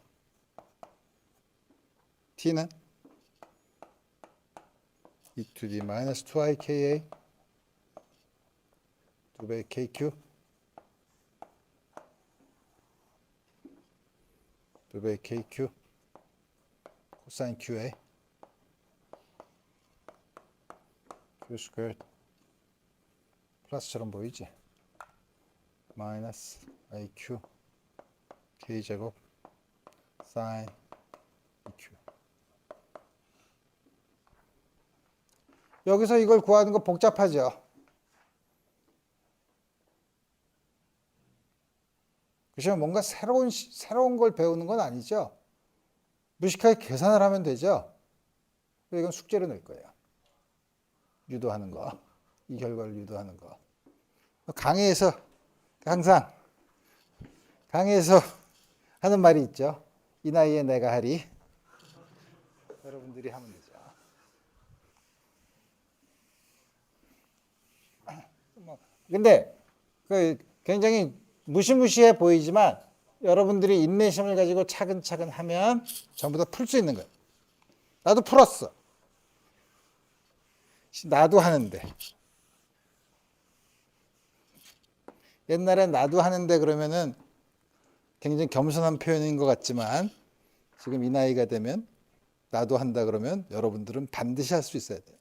T는 e to the minus 2IKA 2배 KQ 2배 KQ 코사인 QA Q 스퀘어드 플러스처럼 보이지? 마이너스 IQ K제곱 사인 EQ 여기서 이걸 구하는 거 복잡하죠? 그렇지만 뭔가 새로운 걸 배우는 건 아니죠? 무식하게 계산을 하면 되죠? 이건 숙제로 낼 거예요. 유도하는 거. 이 결과를 유도하는 거. 강의에서 항상 강의에서 하는 말이 있죠. 이 나이에 내가 하리. 여러분들이 하면 되죠. 근데 굉장히 무시무시해 보이지만 여러분들이 인내심을 가지고 차근차근 하면 전부 다 풀 수 있는 거예요. 나도 풀었어. 나도 하는데. 옛날에 나도 하는데 그러면은 굉장히 겸손한 표현인 것 같지만 지금 이 나이가 되면 나도 한다 그러면 여러분들은 반드시 할 수 있어야 돼요.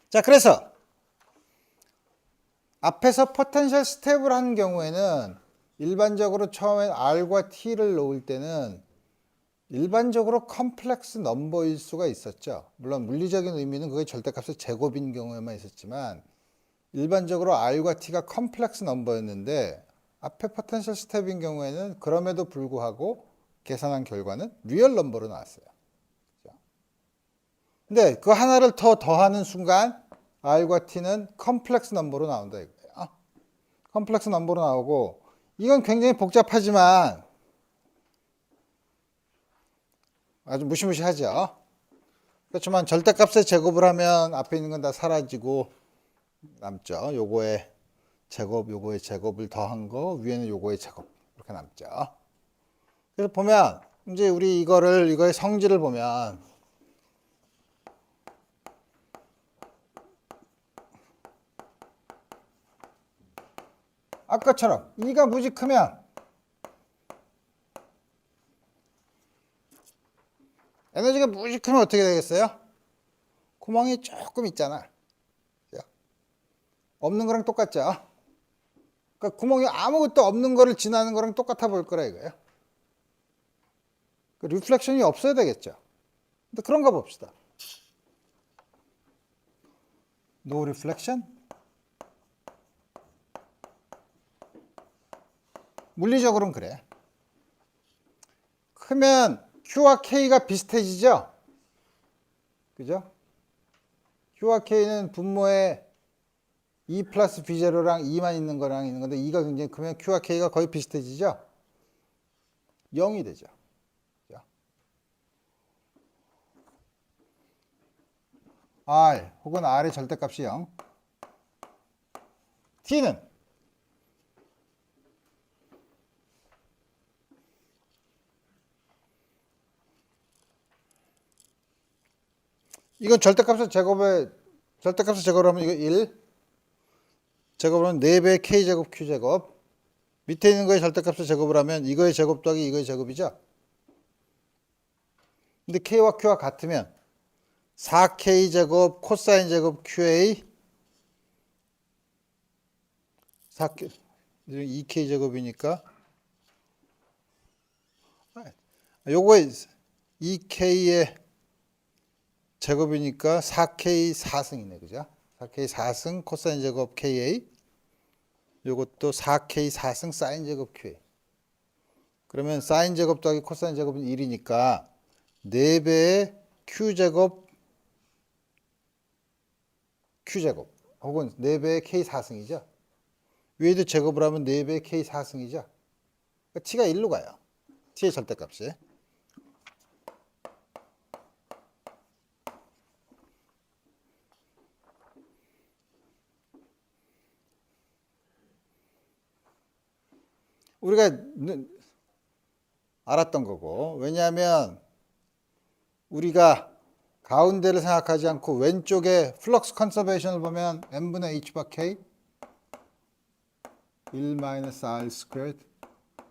자, 그래서 앞에서 포텐셜 스텝을 하는 경우에는 일반적으로 처음에 R과 T를 놓을 때는 일반적으로 컴플렉스 넘버일 수가 있었죠. 물론 물리적인 의미는 그게 절대값의 제곱인 경우에만 있었지만 일반적으로 R과 T가 컴플렉스 넘버였는데 앞에 포텐셜 스텝인 경우에는 그럼에도 불구하고 계산한 결과는 리얼 넘버로 나왔어요. 근데 그 하나를 더하는 순간 R과 T는 컴플렉스 넘버로 나온다 이거예요. 컴플렉스 넘버로 나오고 이건 굉장히 복잡하지만 아주 무시무시하죠. 그렇지만 절대값의 제곱을 하면 앞에 있는 건 다 사라지고 남죠. 요거의 제곱, 요거의 제곱을 더한 거 위에는 요거의 제곱 이렇게 남죠. 그래서 보면 이제 우리 이거의 성질을 보면 아까처럼 2가 무지 크면 에너지가 무지 크면 어떻게 되겠어요? 구멍이 조금 있잖아. 없는 거랑 똑같죠? 그러니까 구멍이 아무것도 없는 거를 지나는 거랑 똑같아 보일 거라 이거예요. 그 리플렉션이 없어야 되겠죠. 근데 그런 거 봅시다. No reflection? 물리적으로는 그래. 크면 Q와 K가 비슷해지죠? 그죠? Q와 K는 분모에 2 플러스 B0랑 2만 있는 거랑 있는 건데 2가 굉장히 크면 Q와 K가 거의 비슷해지죠? 0이 되죠. 그죠? R 혹은 R의 절대값이 0. T는 이건 절대값의 제곱을 하면 이거 1 제곱을 하면 4배 K제곱 Q제곱 밑에 있는 거의 절대값의 제곱을 하면 이거의 제곱 더하기 이거의 제곱이죠. 근데 K와 Q가 같으면 4K 제곱 코사인 제곱 QA 4K 2K 제곱이니까 요거에 2K의 제곱이니까 4K 4승이네. 그죠? 4K 4승 코사인 제곱 KA 요것도 4K 4승 사인 제곱 QA. 그러면 사인 제곱 더하기 코사인 제곱은 1이니까 4배의 Q제곱 Q제곱 혹은 4배의 K 4승이죠. 위에도 제곱을 하면 4배의 K 4승이죠. 그러니까 T가 1로 가요. T의 절대값이. 우리가 알았던 거고, 왜냐하면 우리가 가운데를 생각하지 않고 왼쪽에 플럭스 컨서베이션을 보면 n분의 h 바 k 1 마이너스 r 스퀘어드,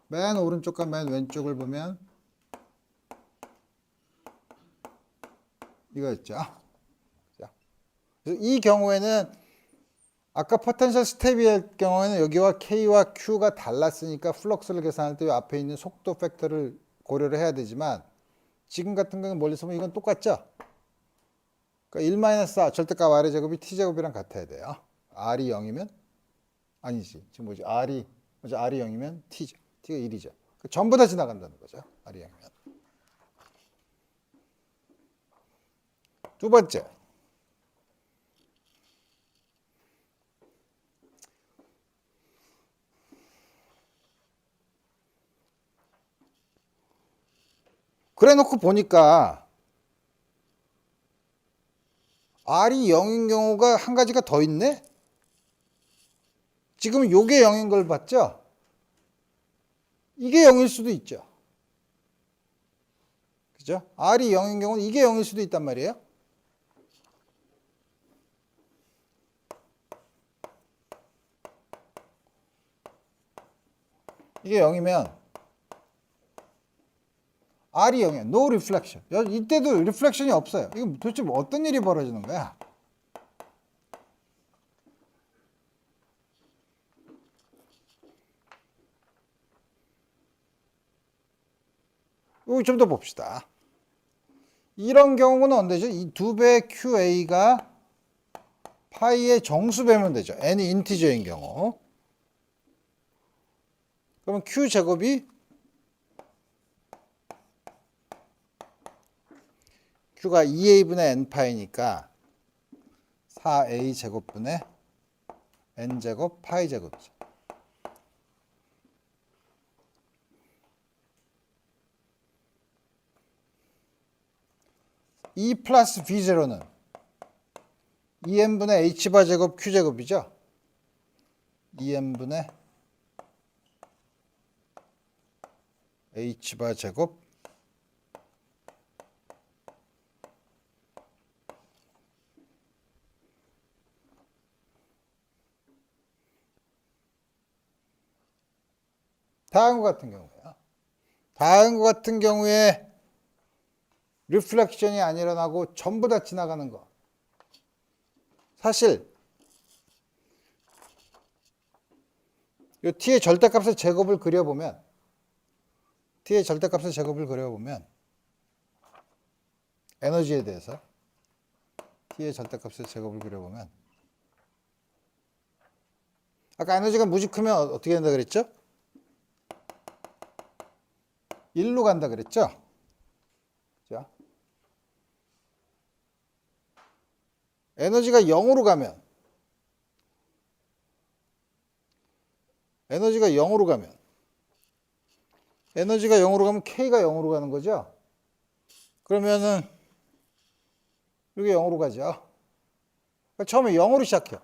맨 오른쪽과 맨 왼쪽을 보면 이거였죠. 그래서 이 경우에는 아까 포텐셜 스텝의 경우에는 여기와 K와 Q가 달랐으니까 플럭스를 계산할 때 앞에 있는 속도 팩터를 고려를 해야 되지만 지금 같은 경우는 멀리서 보면 이건 똑같죠? 그러니까 1-R 절대값 R의 제곱이 T제곱이랑 같아야 돼요. R이 0이면 아니지. 지금 뭐지? R이 0이면 T죠. T가 1이죠. 전부 다 지나간다는 거죠. R이 0이면. 두 번째. 그래 놓고 보니까 R이 0인 경우가 한 가지가 더 있네? 지금 요게 0인 걸 봤죠? 이게 0일 수도 있죠. 그죠? R이 0인 경우는 이게 0일 수도 있단 말이에요. 이게 0이면 R이 0이에요. No reflection. 이때도 리플렉션이 없어요. 이거 도대체 뭐 어떤 일이 벌어지는 거야? 이거 좀 더 봅시다. 이런 경우는 언제죠? 이 2배 QA가 파이의 정수배면 되죠. n이 인티저인 경우. 그러면 Q제곱이 Q가 2A분의 N파이니까 4A 제곱분의 N제곱 파이 제곱이죠. E 플러스 B0는 2n분의 H바 제곱 Q제곱이죠. 2n분의 H바 제곱 다음과 같은 경우에요. 다음과 같은 경우에 리플렉션이 안 일어나고 전부 다 지나가는 거. 사실 이 t의 절대값의 제곱을 그려보면 에너지에 대해서 t의 절대값의 제곱을 그려보면 아까 에너지가 무지 크면 어떻게 된다 그랬죠? 1로 간다 그랬죠? 자, 에너지가 0으로 가면 에너지가 0으로 가면 K가 0으로 가는 거죠? 그러면은 이게 0으로 가죠. 그러니까 처음에 0으로 시작해요.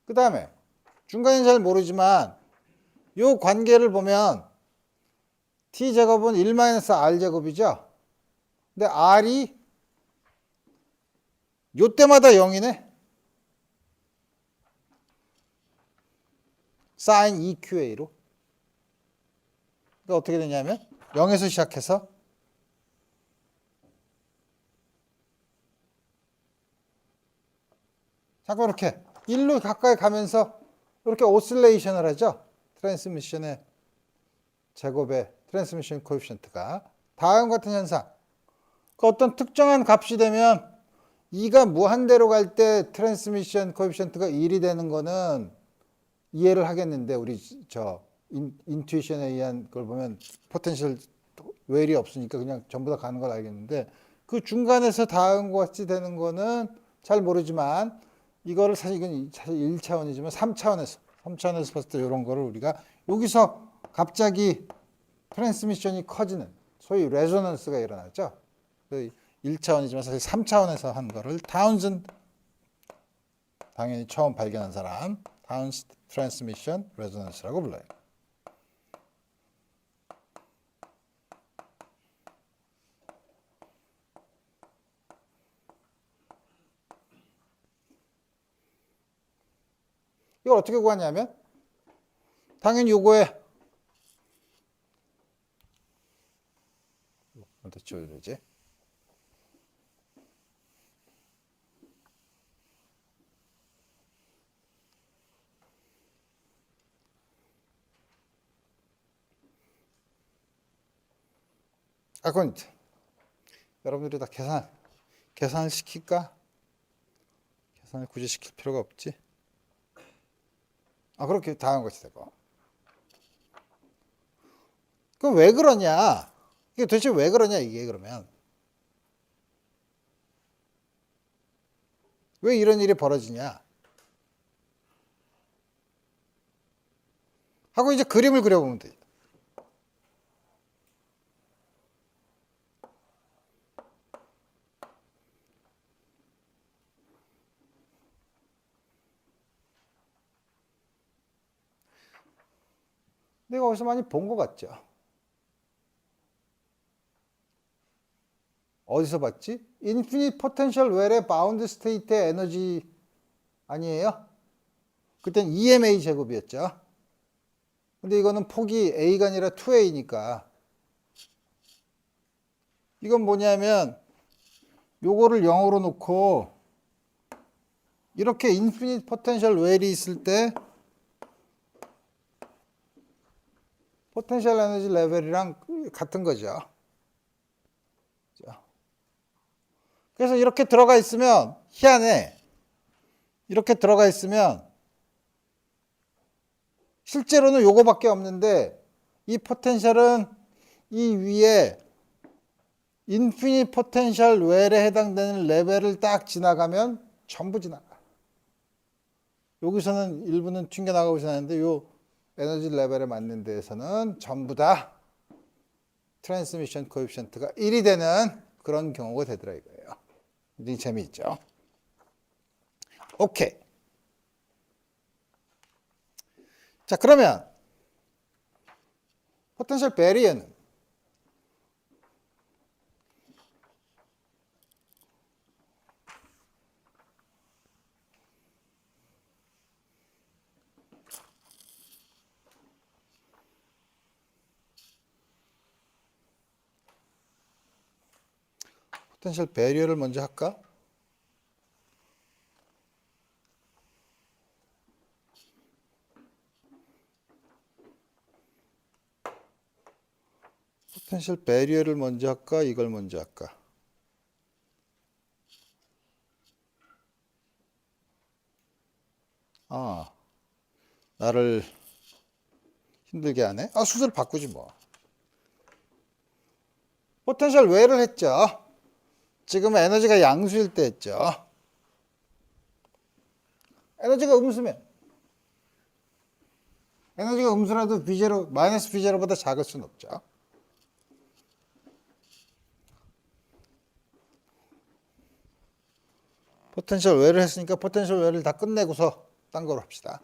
그 다음에 중간엔 잘 모르지만 이 관계를 보면 T제곱은 1-R제곱이죠. 근데 R이 요때마다 0이네. sin EQA로. 어떻게 되냐면 0에서 시작해서 자꾸 이렇게 1로 가까이 가면서 이렇게 오실레이션을 하죠. 트랜스미션의 제곱의 트랜스미션 코에피션트가 다음 같은 현상. 그 어떤 특정한 값이 되면 2가 무한대로 갈 때 트랜스미션 코에피션트가 1이 되는 거는 이해를 하겠는데 우리 저 인투이션에 의한 걸 보면 포텐셜 웰이 없으니까 그냥 전부 다 가는 걸 알겠는데 그 중간에서 다음과 같이 되는 거는 잘 모르지만 이거를 이건 사실 1차원이지만 3차원에서 봤을 때 이런 거를 우리가 여기서 갑자기 트랜스미션이 커지는 소위 레조넌스가 일어나죠. 1차원이지만 사실 3차원에서 한 거를 타운슨 당연히 처음 발견한 사람 타운스 트랜스미션 레조넌스라고 불러요. 이걸 어떻게 구하냐면 당연히 요거에 어떻게 지워야지? 그건 여러분들이 다 계산을 시킬까? 계산을 굳이 시킬 필요가 없지. 그렇게 다음 것이 되고. 그럼 왜 그러냐? 이게 도대체 왜 그러냐, 이게 그러면. 왜 이런 일이 벌어지냐? 하고 이제 그림을 그려보면 돼. 내가 어디서 많이 본 것 같죠? 어디서 봤지? 인피니트 포텐셜 웰의 바운드 스테이트의 에너지 아니에요? 그땐 EMA 제곱이었죠. 근데 이거는 폭이 A가 아니라 2A니까 이건 뭐냐면 요거를 0으로 놓고 이렇게 인피니트 포텐셜 웰이 있을 때 포텐셜 에너지 레벨이랑 같은 거죠. 그래서 이렇게 들어가 있으면 희한해. 이렇게 들어가 있으면 실제로는 요거밖에 없는데 이 포텐셜은 이 위에 인피니트 포텐셜 웰에 해당되는 레벨을 딱 지나가면 전부 지나가. 여기서는 일부는 튕겨나가고 지나는데 요 에너지 레벨에 맞는 데에서는 전부 다 트랜스미션 코에피션트가 1이 되는 그런 경우가 되더라 이거예요. 굉장히 재미있죠. 오케이. 자, 그러면 포텐셜 베리어는 포텐셜 베리어를 먼저 할까? 포텐셜 베리어를 먼저 할까? 이걸 먼저 할까? 나를 힘들게 하네? 수술 바꾸지 뭐. 포텐셜 웰을 했죠. 지금 에너지가 양수일 때 했죠. 에너지가 음수면 에너지가 음수라도 B0, 마이너스 B0보다 작을 수는 없죠. 포텐셜 웰을 했으니까 포텐셜 웰을 다 끝내고서 딴 거로 합시다.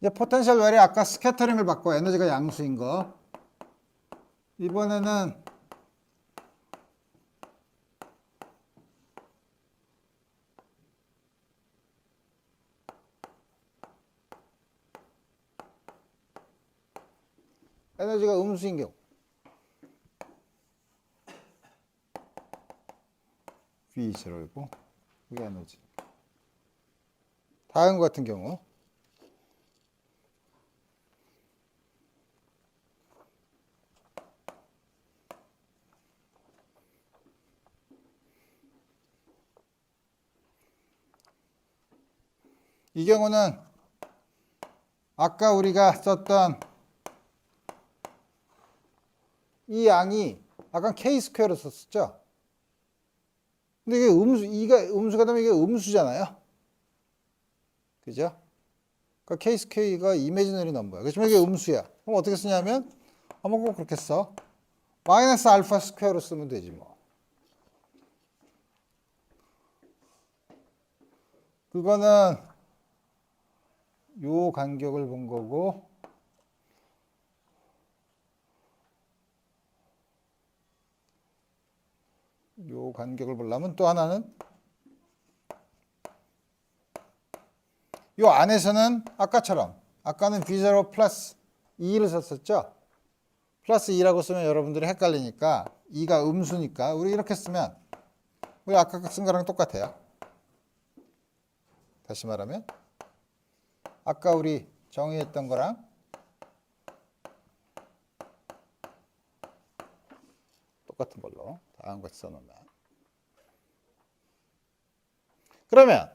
이제 포텐셜 웰이 아까 스캐터링을 받고 에너지가 양수인 거. 이번에는 에너지가 음수인 경우. V0이고 이게 에너지. 다음과 같은 경우 이 경우는 아까 우리가 썼던 이 양이 아까 K 스퀘어로 썼었죠? 근데 이게 이가 음수가 되면 이게 음수잖아요. 그죠? 그러니까 K 스퀘어가 이미지너리 넘버야. 그렇지만 이게 음수야. 그럼 어떻게 쓰냐면 한번 꼭 그렇게 써. 마이너스 알파 스퀘어로 쓰면 되지 뭐. 그거는 요 간격을 본 거고 요 간격을 보려면 또 하나는 요 안에서는 아까처럼 아까는 V0 플러스 2를 썼었죠. 플러스 2라고 쓰면 여러분들이 헷갈리니까 2가 음수니까 우리 이렇게 쓰면 우리 아까 쓴 거랑 똑같아요. 다시 말하면 아까 우리 정의했던 거랑 똑같은 걸로 다음 같이 써놓으면 그러면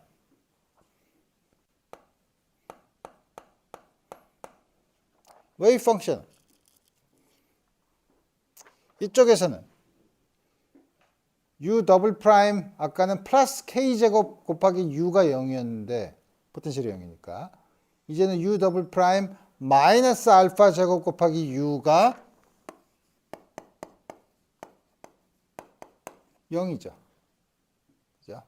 웨이브 펑션 이쪽에서는 u 더블 프라임 아까는 플러스 k 제곱 곱하기 u가 0이었는데 포텐셜이 0이니까 이제는 u 더블 프라임 마이너스 알파 제곱 곱하기 u가 0이죠. 그죠?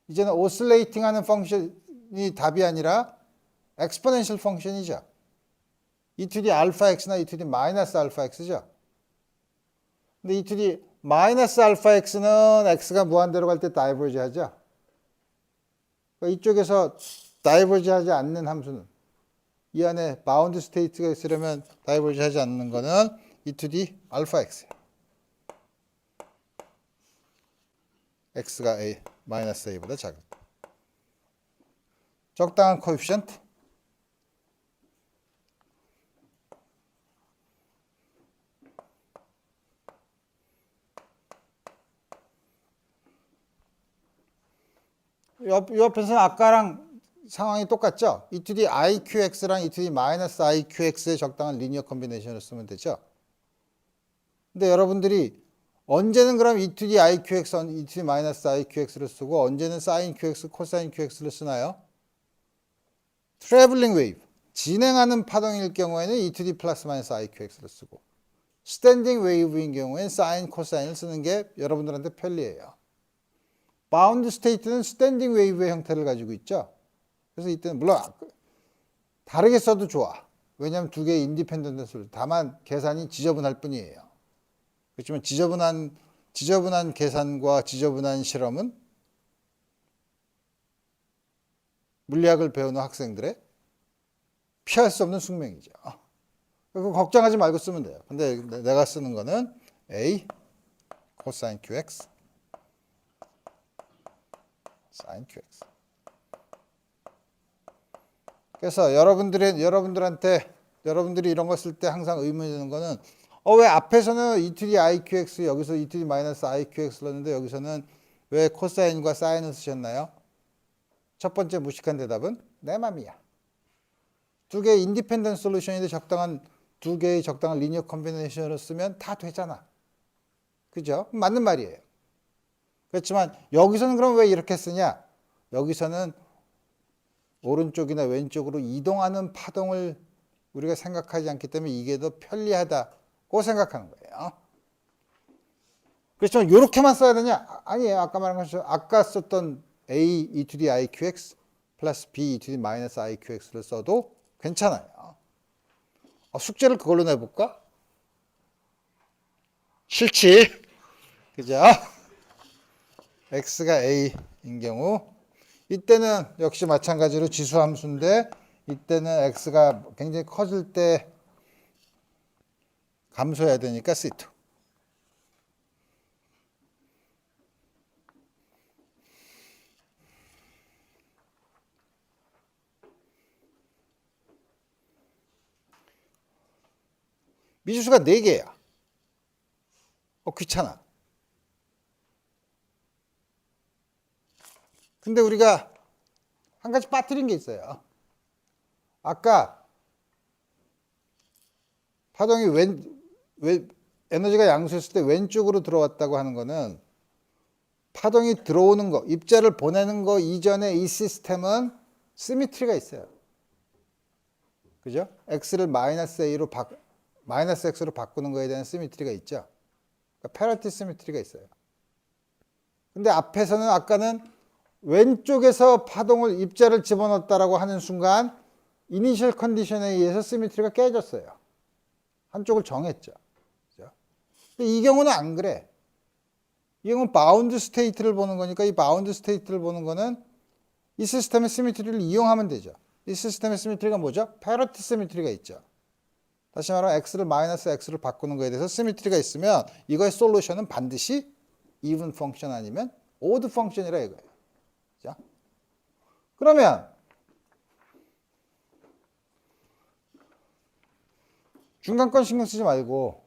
이제는 오슬레이팅 하는 펑션이 답이 아니라 엑스포넨셜 펑션이죠. e to the 알파 x나 e to the 마이너스 알파 x죠. 근데 e to the 마이너스 알파 x는 x가 무한대로 갈 때 다이버지 하죠. 그러니까 이쪽에서 다이버지 하지 않는 함수는 이 안에 바운드 스테이트가 있으려면 다이버지 하지 않는 거는 e to the 알파 x예요. x가 a 마이너스 a보다 작은 적당한 코에피션트 옆에서는 아까랑 상황이 똑같죠? e to the iqx랑 e to the 마이너스 iqx의 적당한 리니어 컨비네이션을 쓰면 되죠. 근데 여러분들이 언제는 그럼 e to the iqx, e to the 마이너스 iqx를 쓰고 언제는 sin qx, cosine qx를 쓰나요? 트래블링 웨이브, 진행하는 파동일 경우에는 e to the 플러스 마이너스 iqx를 쓰고 스탠딩 웨이브인 경우에는 sin, cosine을 쓰는 게 여러분들한테 편리해요. 바운드 스테이트는 스탠딩 웨이브의 형태를 가지고 있죠. 그래서 이때는 물론 다르게 써도 좋아. 왜냐하면 두 개의 인디펜던트 소리. 다만 계산이 지저분할 뿐이에요. 그렇지만 지저분한 계산과 지저분한 실험은 물리학을 배우는 학생들의 피할 수 없는 숙명이죠. 그거 걱정하지 말고 쓰면 돼요. 근데 내가 쓰는 거는 A 코사인 QX sin QX. 그래서 여러분들이 이런 거 쓸 때 항상 의문이 드는 거는 왜 앞에서는 e to the iqx 여기서 e to the 마이너스 iqx 넣었는데 여기서는 왜 코사인과 사인을 쓰셨나요? 첫 번째 무식한 대답은 내 맘이야. 두 개의 인디펜던트 솔루션인데 두 개의 적당한 리니어 컨비네이션을 쓰면 다 되잖아. 그죠? 맞는 말이에요. 그렇지만 여기서는 그럼 왜 이렇게 쓰냐? 여기서는 오른쪽이나 왼쪽으로 이동하는 파동을 우리가 생각하지 않기 때문에 이게 더 편리하다고 생각하는 거예요. 그렇지만 이렇게만 써야 되냐? 아니에요. 아까 말한 것처럼 아까 썼던 A e to the iqx 플러스 B e to the 마이너스 iqx를 써도 괜찮아요. 숙제를 그걸로 내볼까? 싫지. 그죠? x가 a인 경우 이때는 역시 마찬가지로 지수함수인데 이때는 x가 굉장히 커질 때 감소해야 되니까 C2. 미지수가 4개야. 귀찮아. 근데 우리가 한 가지 빠뜨린 게 있어요. 아까 파동이 에너지가 양수했을 때 왼쪽으로 들어왔다고 하는 거는 파동이 들어오는 거, 입자를 보내는 거 이전에 이 시스템은 시미트리가 있어요. 그죠? x를 마이너스 x로 바꾸는 거에 대한 시미트리가 있죠. 그러니까 패러티 시미트리가 있어요. 근데 앞에서는 아까는 왼쪽에서 파동을 입자를 집어넣었다라고 하는 순간 이니셜 컨디션에 의해서 시미트리가 깨졌어요. 한쪽을 정했죠. 그죠? 근데 이 경우는 안 그래. 이 경우는 바운드 스테이트를 보는 거니까 이 바운드 스테이트를 보는 거는 이 시스템의 시미트리를 이용하면 되죠. 이 시스템의 시미트리가 뭐죠? 패러티 시미트리가 있죠. 다시 말하면 x를 마이너스 x를 바꾸는 거에 대해서 시미트리가 있으면 이거의 솔루션은 반드시 even 펑션 아니면 odd 펑션이라 이거예요. 자, 그러면 중간권 신경 쓰지 말고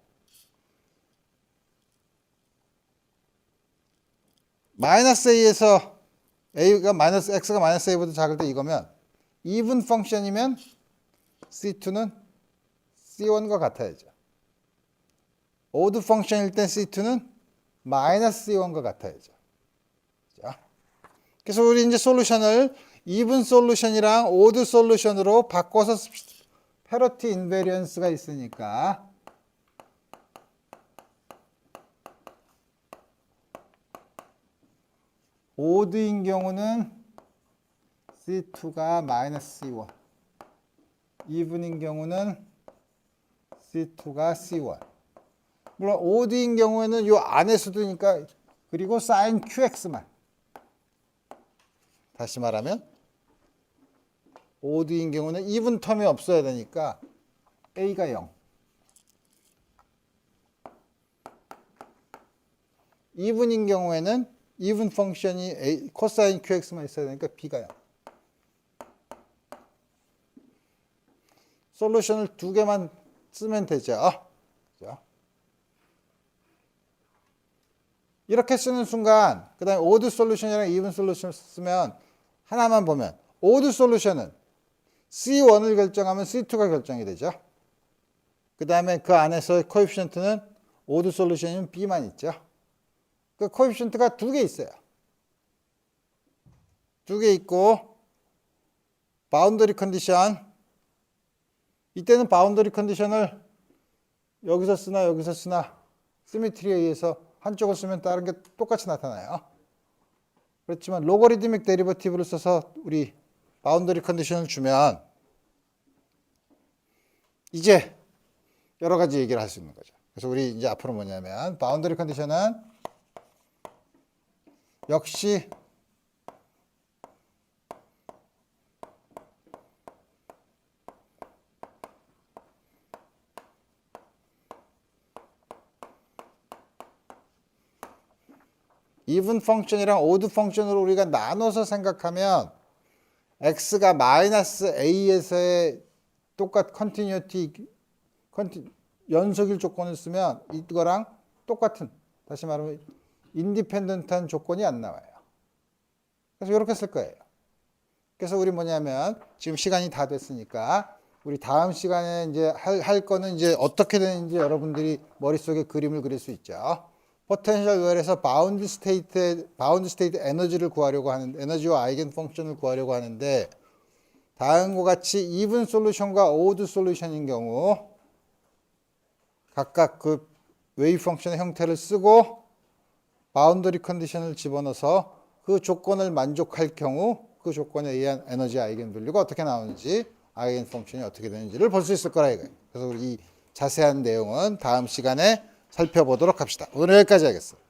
마이너스 a에서 x가 마이너스 a보다 작을 때 이거면 even 펑션이면 C2는 C1과 같아야죠. odd 펑션일 땐 C2는 마이너스 C1과 같아야죠. 자, 그래서 우리 이제 솔루션을 even 솔루션이랑 odd 솔루션으로 바꿔서 패러티 인베리언스가 있으니까 odd인 경우는 C2가 마이너스 C1, even인 경우는 C2가 C1. 물론 odd인 경우에는 이 안에서도니까 그리고 sin QX만. 다시 말하면 odd인 경우는 even 텀이 없어야 되니까 A가 0. even인 경우에는 even 펑션이 코사인 QX만 있어야 되니까 B가 0. 솔루션을 2개만 쓰면 되죠. 이렇게 쓰는 순간 그 다음에 odd 솔루션이랑 even 솔루션 쓰면 하나만 보면 odd 솔루션은 C1을 결정하면 C2가 결정이 되죠. 그 다음에 그 안에서 코에피션트는 odd 솔루션이면 B만 있죠. 그 코에피션트가 2개 있어요. 2개 있고 바운더리 컨디션 이때는 바운더리 컨디션을 여기서 쓰나 시미트리에 의해서 한쪽을 쓰면 다른 게 똑같이 나타나요. 그렇지만 로거리드믹 데리버티브를 써서 우리 바운더리 컨디션을 주면 이제 여러 가지 얘기를 할 수 있는 거죠. 그래서 우리 이제 앞으로 뭐냐면 바운더리 컨디션은 역시 even 펑션이랑 odd 펑션으로 우리가 나눠서 생각하면 x가 마이너스 a에서의 연속일 조건을 쓰면 이거랑 똑같은 다시 말하면 인디펜던트한 조건이 안 나와요. 그래서 이렇게 쓸 거예요. 그래서 우리 뭐냐면 지금 시간이 다 됐으니까 우리 다음 시간에 이제 할 거는 이제 어떻게 되는지 여러분들이 머릿속에 그림을 그릴 수 있죠. 포텐셜 웰에서 바운드 스테이트 에너지를 구하려고 하는 에너지와 아이겐 펑션을 구하려고 하는데 다음과 같이 even 솔루션과 odd 솔루션인 경우 각각 그 웨이브 펑션의 형태를 쓰고 바운더리 컨디션을 집어넣어서 그 조건을 만족할 경우 그 조건에 의한 에너지 아이겐 밸류가 어떻게 나오는지 아이겐 펑션이 어떻게 되는지를 볼 수 있을 거라 이거예요. 그래서 우리 이 자세한 내용은 다음 시간에 살펴보도록 합시다. 오늘 여기까지 하겠습니다.